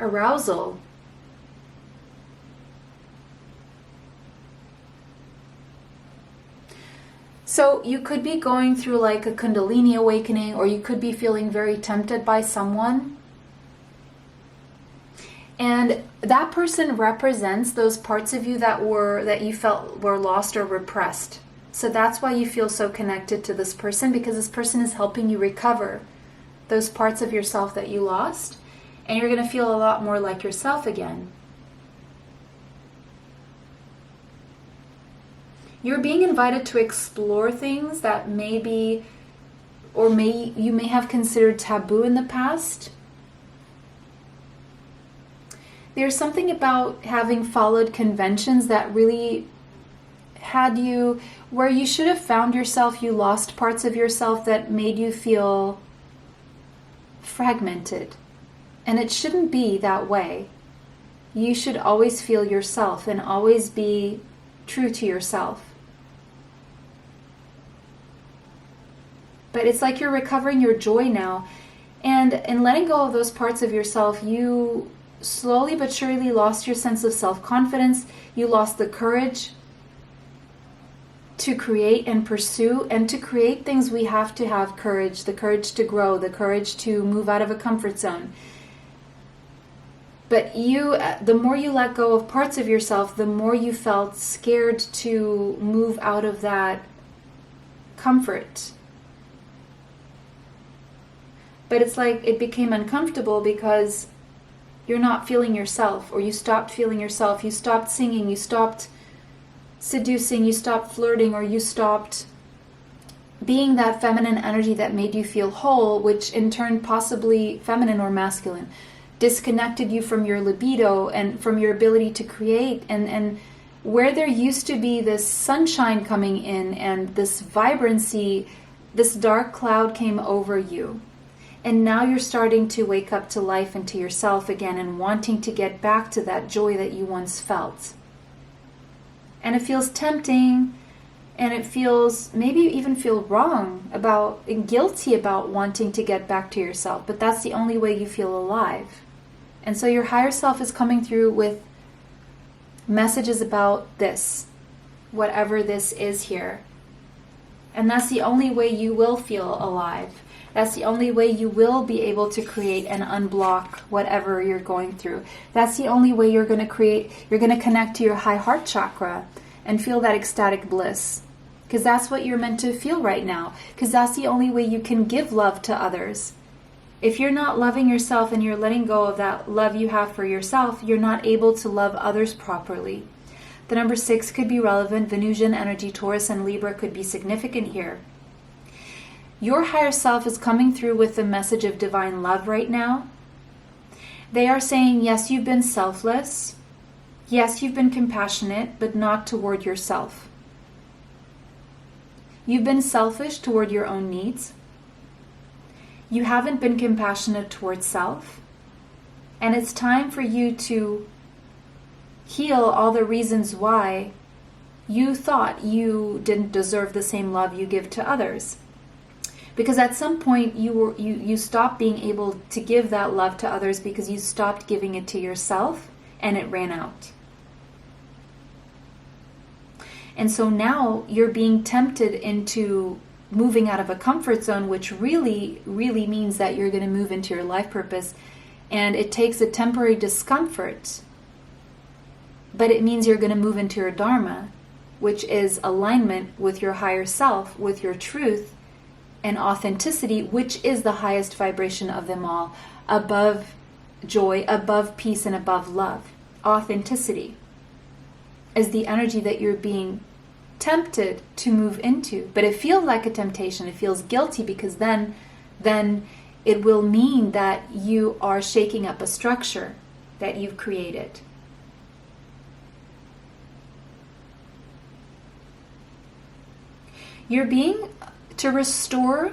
Arousal. So you could be going through like a Kundalini awakening, or you could be feeling very tempted by someone. And that person represents those parts of you that you felt were lost or repressed. So that's why you feel so connected to this person, because this person is helping you recover those parts of yourself that you lost, and you're going to feel a lot more like yourself again. You're being invited to explore things that you may have considered taboo in the past. There's something about having followed conventions that really had you, where you should have found yourself, you lost parts of yourself that made you feel fragmented. And it shouldn't be that way. You should always feel yourself and always be true to yourself. But it's like you're recovering your joy now. And in letting go of those parts of yourself, you slowly but surely lost your sense of self-confidence. You lost the courage to create and pursue. And to create things, we have to have courage. The courage to grow, the courage to move out of a comfort zone. But the more you let go of parts of yourself, the more you felt scared to move out of that comfort. But it's like it became uncomfortable because you're not feeling yourself, or you stopped feeling yourself. You stopped singing, you stopped seducing, you stopped flirting, or you stopped being that feminine energy that made you feel whole, which in turn possibly feminine or masculine, disconnected you from your libido and from your ability to create. And where there used to be this sunshine coming in and this vibrancy, this dark cloud came over you. And now you're starting to wake up to life and to yourself again, and wanting to get back to that joy that you once felt. And it feels tempting, and it feels, maybe you even feel wrong and guilty about wanting to get back to yourself, but that's the only way you feel alive. And so your higher self is coming through with messages about this, whatever this is here. And that's the only way you will feel alive. That's the only way you will be able to create and unblock whatever you're going through. That's the only way you're going to connect to your high heart chakra and feel that ecstatic bliss. Because that's what you're meant to feel right now. Because that's the only way you can give love to others. If you're not loving yourself and you're letting go of that love you have for yourself, you're not able to love others properly. The number 6 could be relevant. Venusian energy, Taurus and Libra could be significant here. Your higher self is coming through with the message of divine love right now. They are saying, yes, you've been selfless. Yes, you've been compassionate, but not toward yourself. You've been selfish toward your own needs. You haven't been compassionate towards self. And it's time for you to heal all the reasons why you thought you didn't deserve the same love you give to others. Because at some point you stopped being able to give that love to others because you stopped giving it to yourself and it ran out. And so now you're being tempted into moving out of a comfort zone, which really, really means that you're going to move into your life purpose. And it takes a temporary discomfort, but it means you're going to move into your dharma, which is alignment with your higher self, with your truth, and authenticity, which is the highest vibration of them all, above joy, above peace, and above love. Authenticity is the energy that you're being tempted to move into. But it feels like a temptation. It feels guilty because then it will mean that you are shaking up a structure that you've created. You're being to restore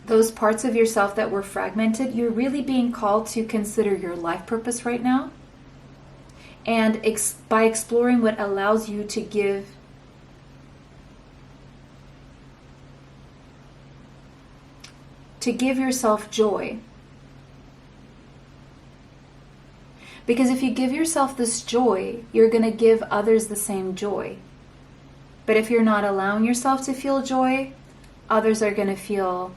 those parts of yourself that were fragmented. You're really being called to consider your life purpose right now. And by exploring what allows you to give yourself joy. Because if you give yourself this joy, you're going to give others the same joy. But if you're not allowing yourself to feel joy, others are going to feel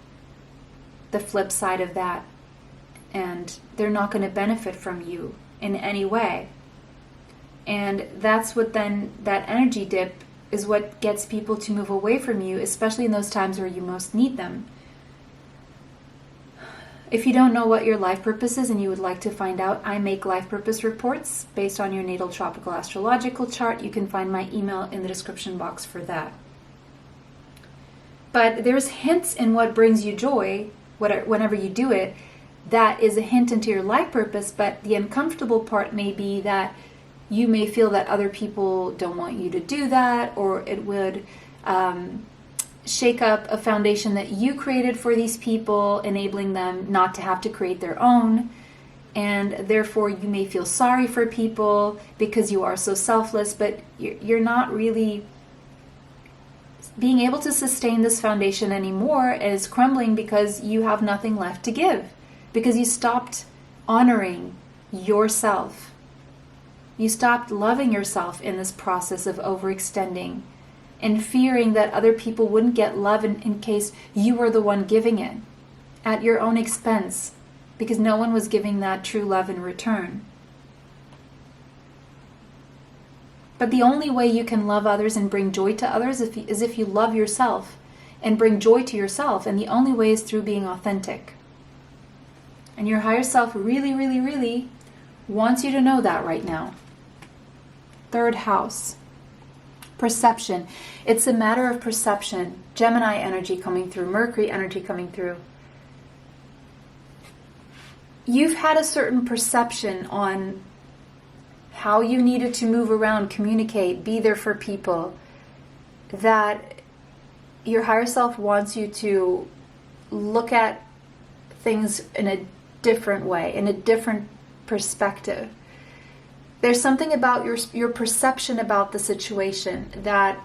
the flip side of that. And they're not going to benefit from you in any way. And that's what then, that energy dip is what gets people to move away from you, especially in those times where you most need them. If you don't know what your life purpose is and you would like to find out, I make life purpose reports based on your natal tropical astrological chart. You can find my email in the description box for that. But there's hints in what brings you joy whenever you do it. That is a hint into your life purpose, but the uncomfortable part may be that you may feel that other people don't want you to do that, or it would shake up a foundation that you created for these people, enabling them not to have to create their own. And therefore you may feel sorry for people because you are so selfless, but you're not really being able to sustain this foundation anymore. It is crumbling because you have nothing left to give, because you stopped honoring yourself. You stopped loving yourself in this process of overextending and fearing that other people wouldn't get love in case you were the one giving it at your own expense, because no one was giving that true love in return. But the only way you can love others and bring joy to others is if you love yourself and bring joy to yourself. And the only way is through being authentic. And your higher self really, really, really wants you to know that right now. Third house. Perception. It's a matter of perception. Gemini energy coming through. Mercury energy coming through. You've had a certain perception on how you needed to move around, communicate, be there for people, that your higher self wants you to look at things in a different way, in a different perspective. There's something about your perception about the situation that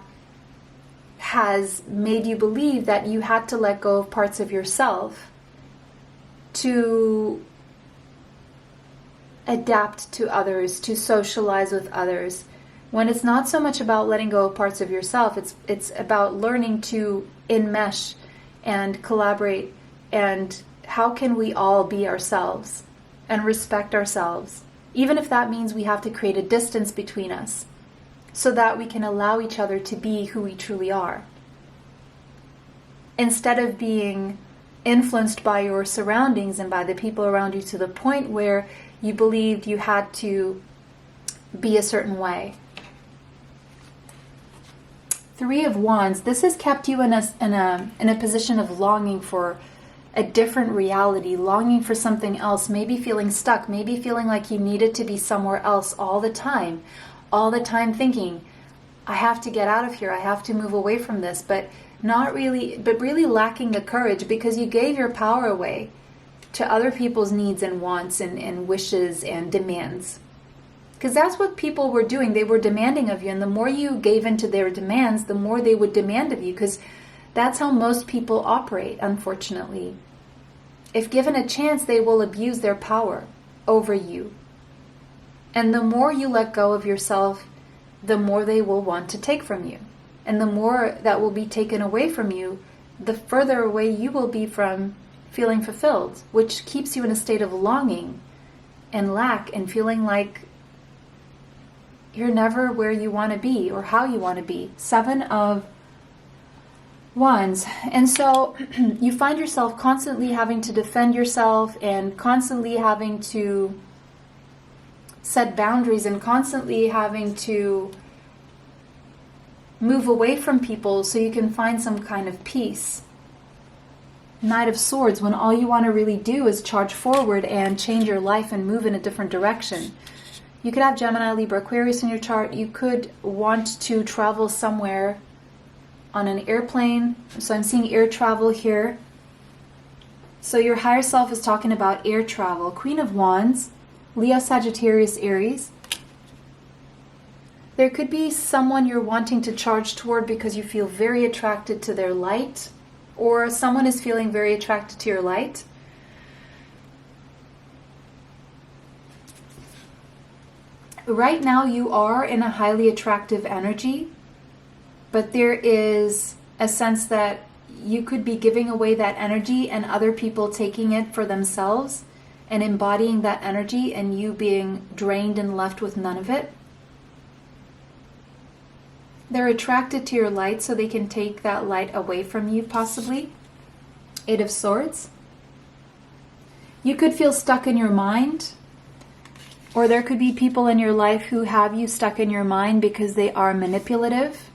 has made you believe that you had to let go of parts of yourself to adapt to others, to socialize with others, when it's not so much about letting go of parts of yourself. It's about learning to enmesh and collaborate, and how can we all be ourselves and respect ourselves, even if that means we have to create a distance between us so that we can allow each other to be who we truly are. Instead of being influenced by your surroundings and by the people around you to the point where you believed you had to be a certain way. Three of Wands, this has kept you in a position of longing for a different reality, longing for something else, maybe feeling stuck, maybe feeling like you needed to be somewhere else all the time thinking, I have to get out of here, I have to move away from this, but really lacking the courage because you gave your power away to other people's needs and wants and wishes and demands. Because that's what people were doing. They were demanding of you, and the more you gave into their demands, the more they would demand of you, because that's how most people operate, unfortunately. If given a chance, they will abuse their power over you. And the more you let go of yourself, the more they will want to take from you. And the more that will be taken away from you, the further away you will be from feeling fulfilled, which keeps you in a state of longing and lack and feeling like you're never where you want to be or how you want to be. 7 of Wands. And so you find yourself constantly having to defend yourself and constantly having to set boundaries and constantly having to move away from people so you can find some kind of peace. Knight of Swords, when all you want to really do is charge forward and change your life and move in a different direction. You could have Gemini, Libra, Aquarius in your chart. You could want to travel somewhere on an airplane. So I'm seeing air travel here. So your higher self is talking about air travel. Queen of Wands, Leo, Sagittarius, Aries. There could be someone you're wanting to charge toward because you feel very attracted to their light, or someone is feeling very attracted to your light. Right now you are in a highly attractive energy, but there is a sense that you could be giving away that energy and other people taking it for themselves and embodying that energy and you being drained and left with none of it. They're attracted to your light so they can take that light away from you, possibly. 8 of Swords. You could feel stuck in your mind, or there could be people in your life who have you stuck in your mind because they are manipulative,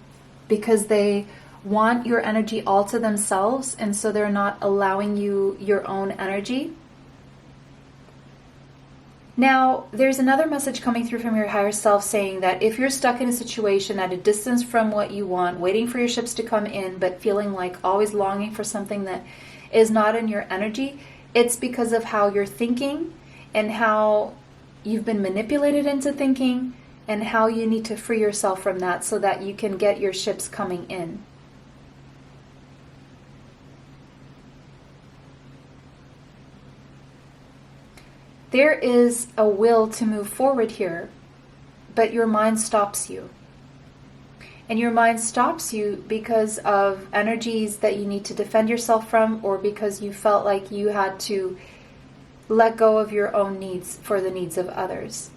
because they want your energy all to themselves, and so they're not allowing you your own energy. Now, there's another message coming through from your higher self saying that if you're stuck in a situation at a distance from what you want, waiting for your ships to come in, but feeling like always longing for something that is not in your energy, it's because of how you're thinking and how you've been manipulated into thinking and how you need to free yourself from that so that you can get your ships coming in. There is a will to move forward here, but your mind stops you. And your mind stops you because of energies that you need to defend yourself from, or because you felt like you had to let go of your own needs for the needs of others.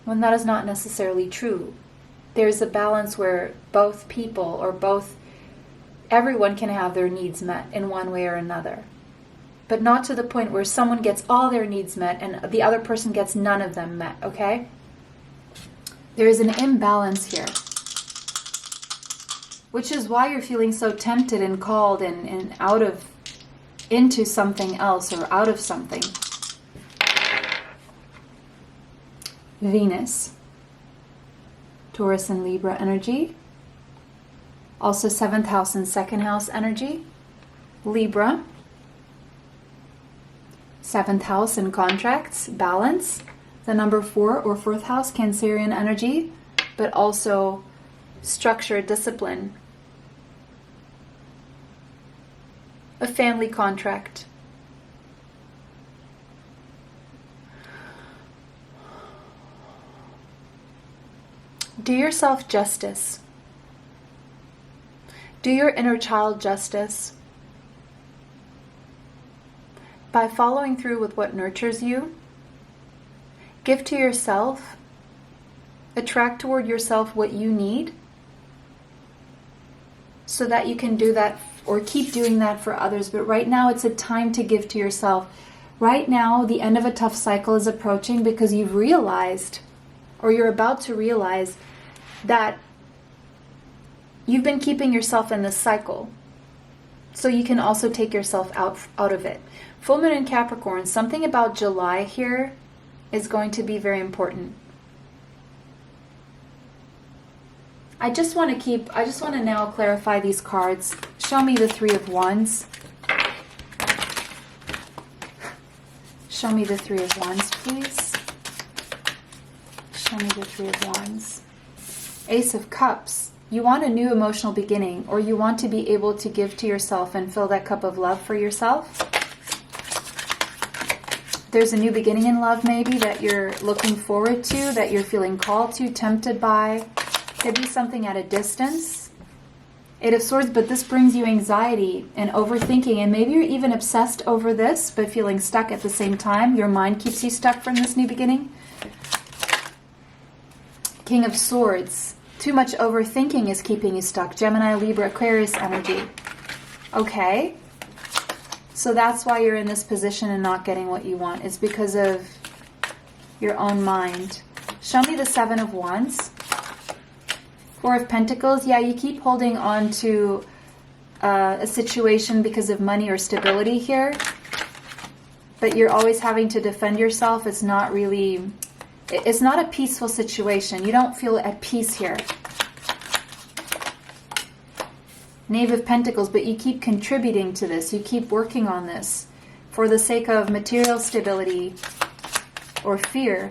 When that is not necessarily true. There's a balance where both people or everyone can have their needs met in one way or another. But not to the point where someone gets all their needs met and the other person gets none of them met, okay? There is an imbalance here. Which is why you're feeling so tempted and called and into something else or out of something. Venus. Taurus and Libra energy. Also 7th house and 2nd house energy. Libra. 7th house in contracts, balance. The number 4 or 4th house, Cancerian energy, but also structure, discipline. A family contract. Do yourself justice. Do your inner child justice. by following through with what nurtures you. Give to yourself. Attract toward yourself what you need so that you can do that or keep doing that for others. But right now it's a time to give to yourself. Right now, the end of a tough cycle is approaching because you've realized, or you're about to realize, that you've been keeping yourself in this cycle. So you can also take yourself out of it. Full Moon in Capricorn, something about July here is going to be very important. I just want to now clarify these cards. Show me the Three of Wands. Show me the Three of Wands, please. Show me the Three of Wands. Ace of Cups. You want a new emotional beginning, or you want to be able to give to yourself and fill that cup of love for yourself. There's a new beginning in love maybe that you're looking forward to, that you're feeling called to, tempted by. Could be something at a distance. Eight of Swords, but this brings you anxiety and overthinking, and maybe you're even obsessed over this, but feeling stuck at the same time. Your mind keeps you stuck from this new beginning. King of Swords. Too much overthinking is keeping you stuck. Gemini, Libra, Aquarius energy. Okay. So that's why you're in this position and not getting what you want. It's because of your own mind. Show me the Seven of Wands. Four of Pentacles. Yeah, you keep holding on to a situation because of money or stability here. But you're always having to defend yourself. It's not a peaceful situation. You don't feel at peace here. Knave of Pentacles, but you keep contributing to this. You keep working on this for the sake of material stability or fear.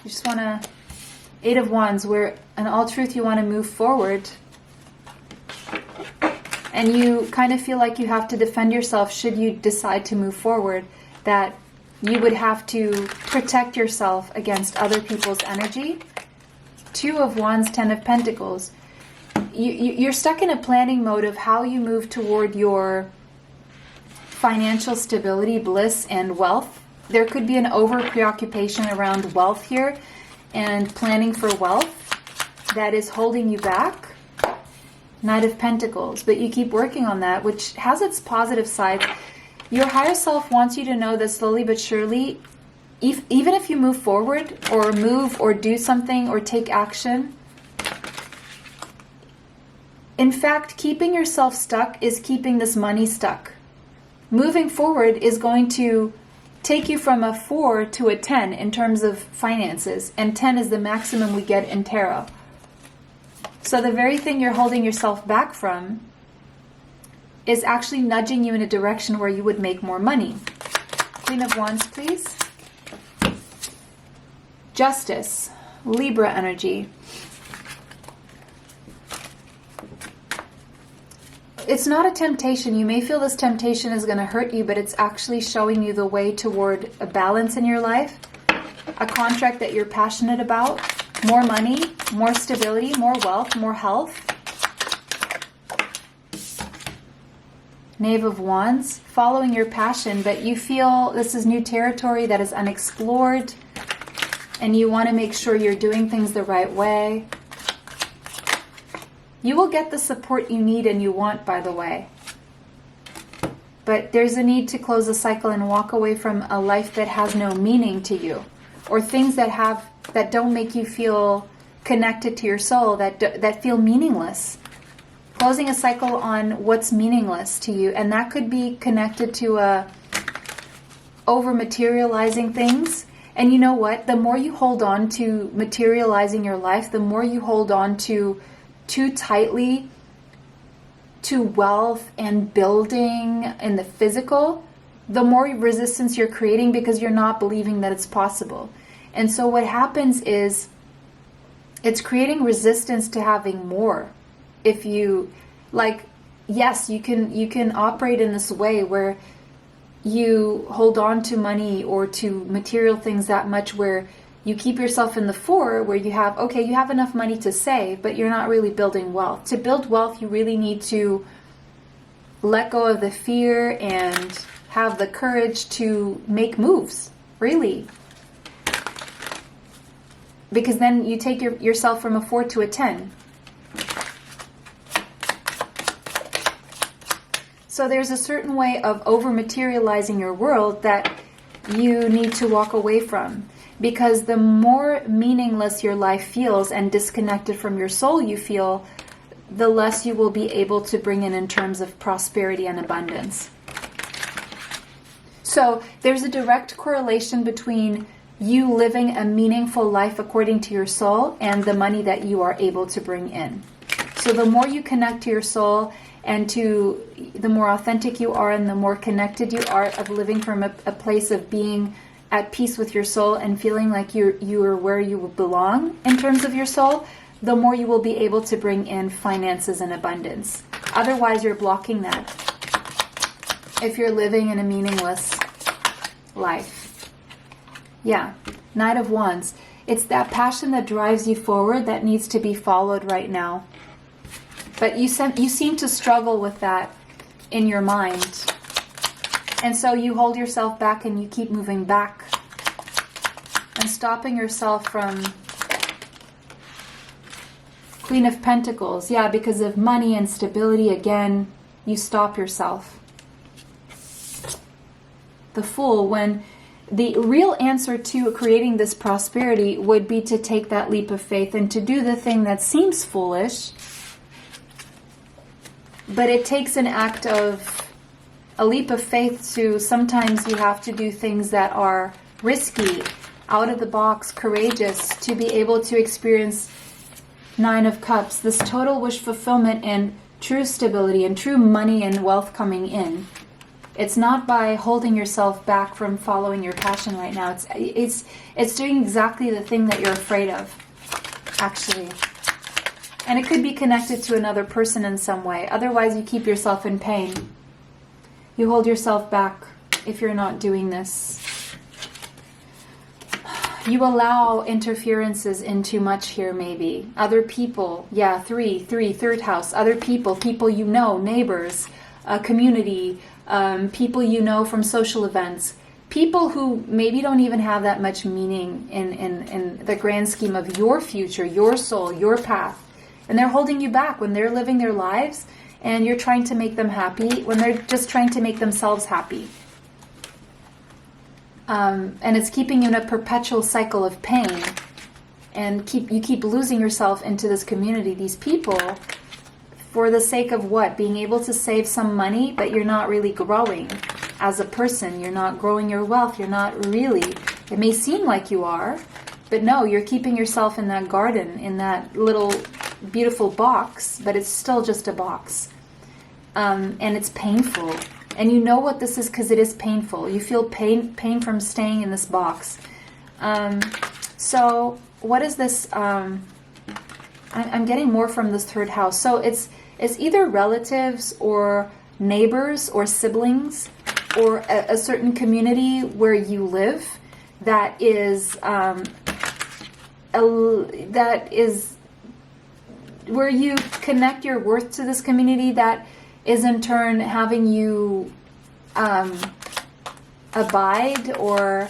You just want to... Eight of Wands, where in all truth you want to move forward. And you kind of feel like you have to defend yourself should you decide to move forward. That you would have to protect yourself against other people's energy. Two of Wands, Ten of Pentacles. You're stuck in a planning mode of how you move toward your financial stability, bliss, and wealth. There could be an over-preoccupation around wealth here and planning for wealth that is holding you back. Knight of Pentacles. But you keep working on that, which has its positive sides. Your higher self wants you to know that slowly but surely, even if you move forward or move or do something or take action, in fact, keeping yourself stuck is keeping this money stuck. Moving forward is going to take you from a 4 to a 10 in terms of finances, and 10 is the maximum we get in tarot. So the very thing you're holding yourself back from is actually nudging you in a direction where you would make more money. Queen of Wands, please. Justice, Libra energy. It's not a temptation. You may feel this temptation is going to hurt you, but it's actually showing you the way toward a balance in your life, a contract that you're passionate about, more money, more stability, more wealth, more health. Knave of Wands, following your passion, but you feel this is new territory that is unexplored, and you want to make sure you're doing things the right way. You will get the support you need and you want, by the way. But there's a need to close the cycle and walk away from a life that has no meaning to you, or things that don't make you feel connected to your soul, that feel meaningless. Closing a cycle on what's meaningless to you, and that could be connected to over materializing things. And you know what? The more you hold on to materializing your life, the more you hold on to too tightly to wealth and building and the physical, the more resistance you're creating because you're not believing that it's possible. And so what happens is it's creating resistance to having more. If you, like, yes, you can operate in this way where you hold on to money or to material things that much where you keep yourself in the 4, where you have enough money to save, but you're not really building wealth. To build wealth, you really need to let go of the fear and have the courage to make moves, really. Because then you take yourself from a 4 to a 10. So there's a certain way of over-materializing your world that you need to walk away from. Because the more meaningless your life feels and disconnected from your soul you feel, the less you will be able to bring in terms of prosperity and abundance. So there's a direct correlation between you living a meaningful life according to your soul and the money that you are able to bring in. So the more you connect to your soul and to the more authentic you are and the more connected you are of living from a place of being at peace with your soul and feeling like you are where you belong in terms of your soul, the more you will be able to bring in finances and abundance. Otherwise, you're blocking that if you're living in a meaningless life. Yeah, Knight of Wands. It's that passion that drives you forward that needs to be followed right now. But you seem to struggle with that in your mind. And so you hold yourself back and you keep moving back and stopping yourself from Queen of Pentacles. Yeah, because of money and stability, again, you stop yourself. The Fool, when the real answer to creating this prosperity would be to take that leap of faith and to do the thing that seems foolish, but it takes an act of a leap of faith to sometimes you have to do things that are risky, out of the box, courageous, to be able to experience 9 of Cups, this total wish fulfillment and true stability and true money and wealth coming in. It's not by holding yourself back from following your passion right now. It's doing exactly the thing that you're afraid of, actually. And it could be connected to another person in some way. Otherwise, you keep yourself in pain. You hold yourself back if you're not doing this. You allow interferences in too much here, maybe. Other people, yeah, third house. Other people you know, neighbors, community, people you know from social events. People who maybe don't even have that much meaning in the grand scheme of your future, your soul, your path. And they're holding you back when they're living their lives and you're trying to make them happy, when they're just trying to make themselves happy. And it's keeping you in a perpetual cycle of pain. And you keep losing yourself into this community, these people, for the sake of what? Being able to save some money, but you're not really growing as a person. You're not growing your wealth. You're not really. It may seem like you are, but no, you're keeping yourself in that garden, in that little beautiful box, but it's still just a box. And it's painful. And you know what this is because it is painful. You feel pain from staying in this box. So what is this? I'm getting more from this third house. So it's either relatives or neighbors or siblings or a certain community where you live that is where you connect your worth to this community, that is in turn having you abide or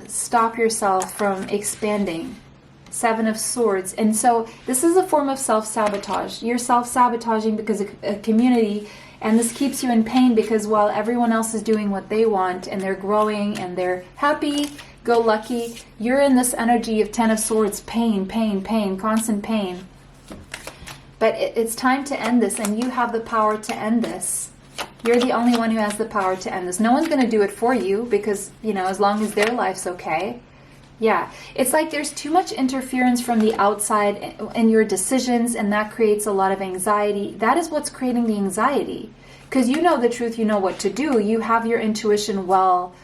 stop yourself from expanding. 7 of Swords. And so this is a form of self-sabotage. You're self-sabotaging because of a community, and this keeps you in pain because while everyone else is doing what they want and they're growing and they're happy, go lucky, you're in this energy of 10 of Swords, pain, constant pain. But it's time to end this, and you have the power to end this. You're the only one who has the power to end this. No one's going to do it for you because, as long as their life's okay. Yeah, it's like there's too much interference from the outside in your decisions, and that creates a lot of anxiety. That is what's creating the anxiety. Because you know the truth, you know what to do. You have your intuition well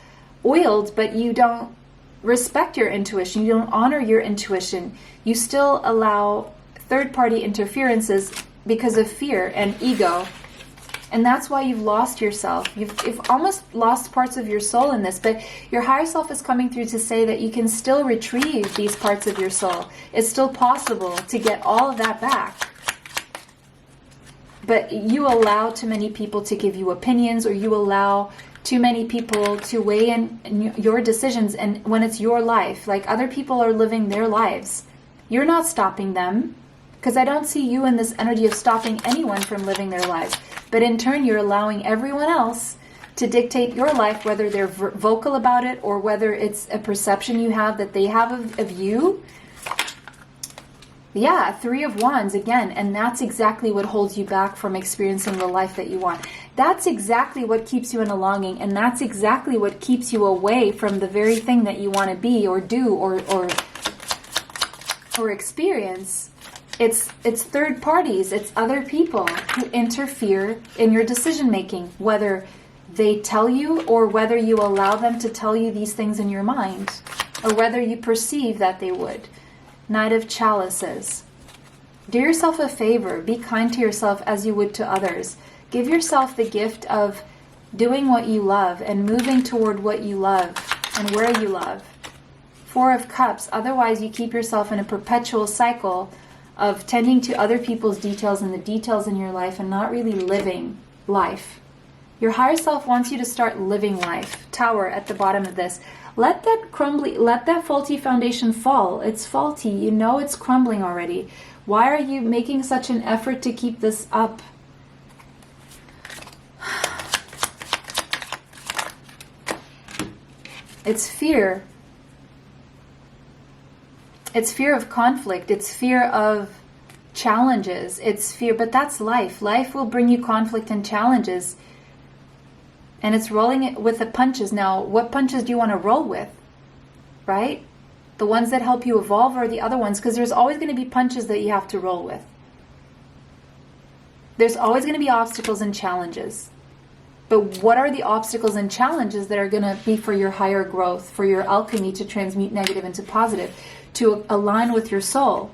oiled, but you don't respect your intuition. You don't honor your intuition. You still allow third-party interferences because of fear and ego. And that's why you've lost yourself. You've almost lost parts of your soul in this, but your higher self is coming through to say that you can still retrieve these parts of your soul. It's still possible to get all of that back. but you allow too many people to give you opinions, or you allow too many people to weigh in your decisions. And when it's your life, like other people are living their lives, you're not stopping them, because I don't see you in this energy of stopping anyone from living their lives. But in turn, you're allowing everyone else to dictate your life, whether they're vocal about it or whether it's a perception you have that they have of you. Yeah, Three of Wands again, and that's exactly what holds you back from experiencing the life that you want. That's exactly what keeps you in a longing, and that's exactly what keeps you away from the very thing that you want to be or do or experience. It's third parties, it's other people who interfere in your decision making, whether they tell you or whether you allow them to tell you these things in your mind, or whether you perceive that they would. Knight of Chalices. Do yourself a favor. Be kind to yourself as you would to others. Give yourself the gift of doing what you love and moving toward what you love and where you love. Four of Cups. Otherwise, you keep yourself in a perpetual cycle of tending to other people's details and the details in your life and not really living life. Your higher self wants you to start living life. Tower at the bottom of this. Let that faulty foundation fall. It's faulty. You know it's crumbling already. Why are you making such an effort to keep this up? It's fear. It's fear of conflict. It's fear of challenges. It's fear, but that's life. Life will bring you conflict and challenges. And it's rolling it with the punches. Now, what punches do you want to roll with? Right? The ones that help you evolve or the other ones? Because there's always going to be punches that you have to roll with. There's always going to be obstacles and challenges. But what are the obstacles and challenges that are going to be for your higher growth, for your alchemy to transmute negative into positive, to align with your soul,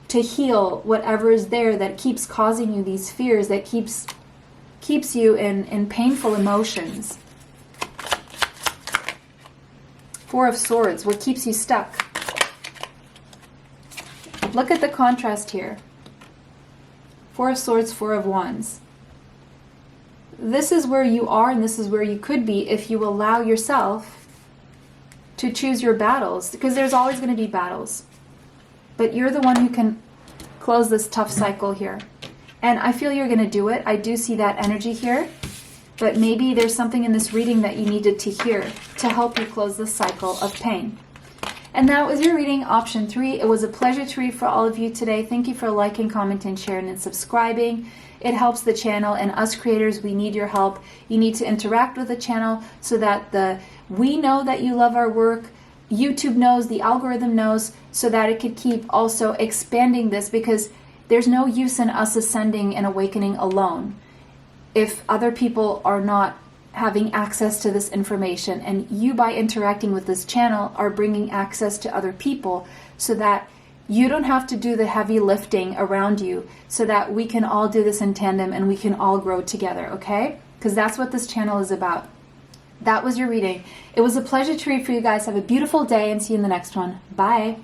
to heal whatever is there that keeps causing you these fears, that keeps you in painful emotions. Four of Swords, what keeps you stuck? Look at the contrast here. Four of Swords, Four of Wands. This is where you are and this is where you could be if you allow yourself to choose your battles, because there's always going to be battles. But you're the one who can close this tough cycle here. And I feel you're going to do it. I do see that energy here. But maybe there's something in this reading that you needed to hear to help you close this cycle of pain. And that was your reading, option 3. It was a pleasure to read for all of you today. Thank you for liking, commenting, sharing, and subscribing. It helps the channel, and us creators, we need your help. You need to interact with the channel so that we know that you love our work. YouTube knows, the algorithm knows, so that it could keep also expanding this, because there's no use in us ascending and awakening alone if other people are not having access to this information. And you, by interacting with this channel, are bringing access to other people so that you don't have to do the heavy lifting around you, so that we can all do this in tandem and we can all grow together, okay? Because that's what this channel is about. That was your reading. It was a pleasure to read for you guys. Have a beautiful day and see you in the next one. Bye.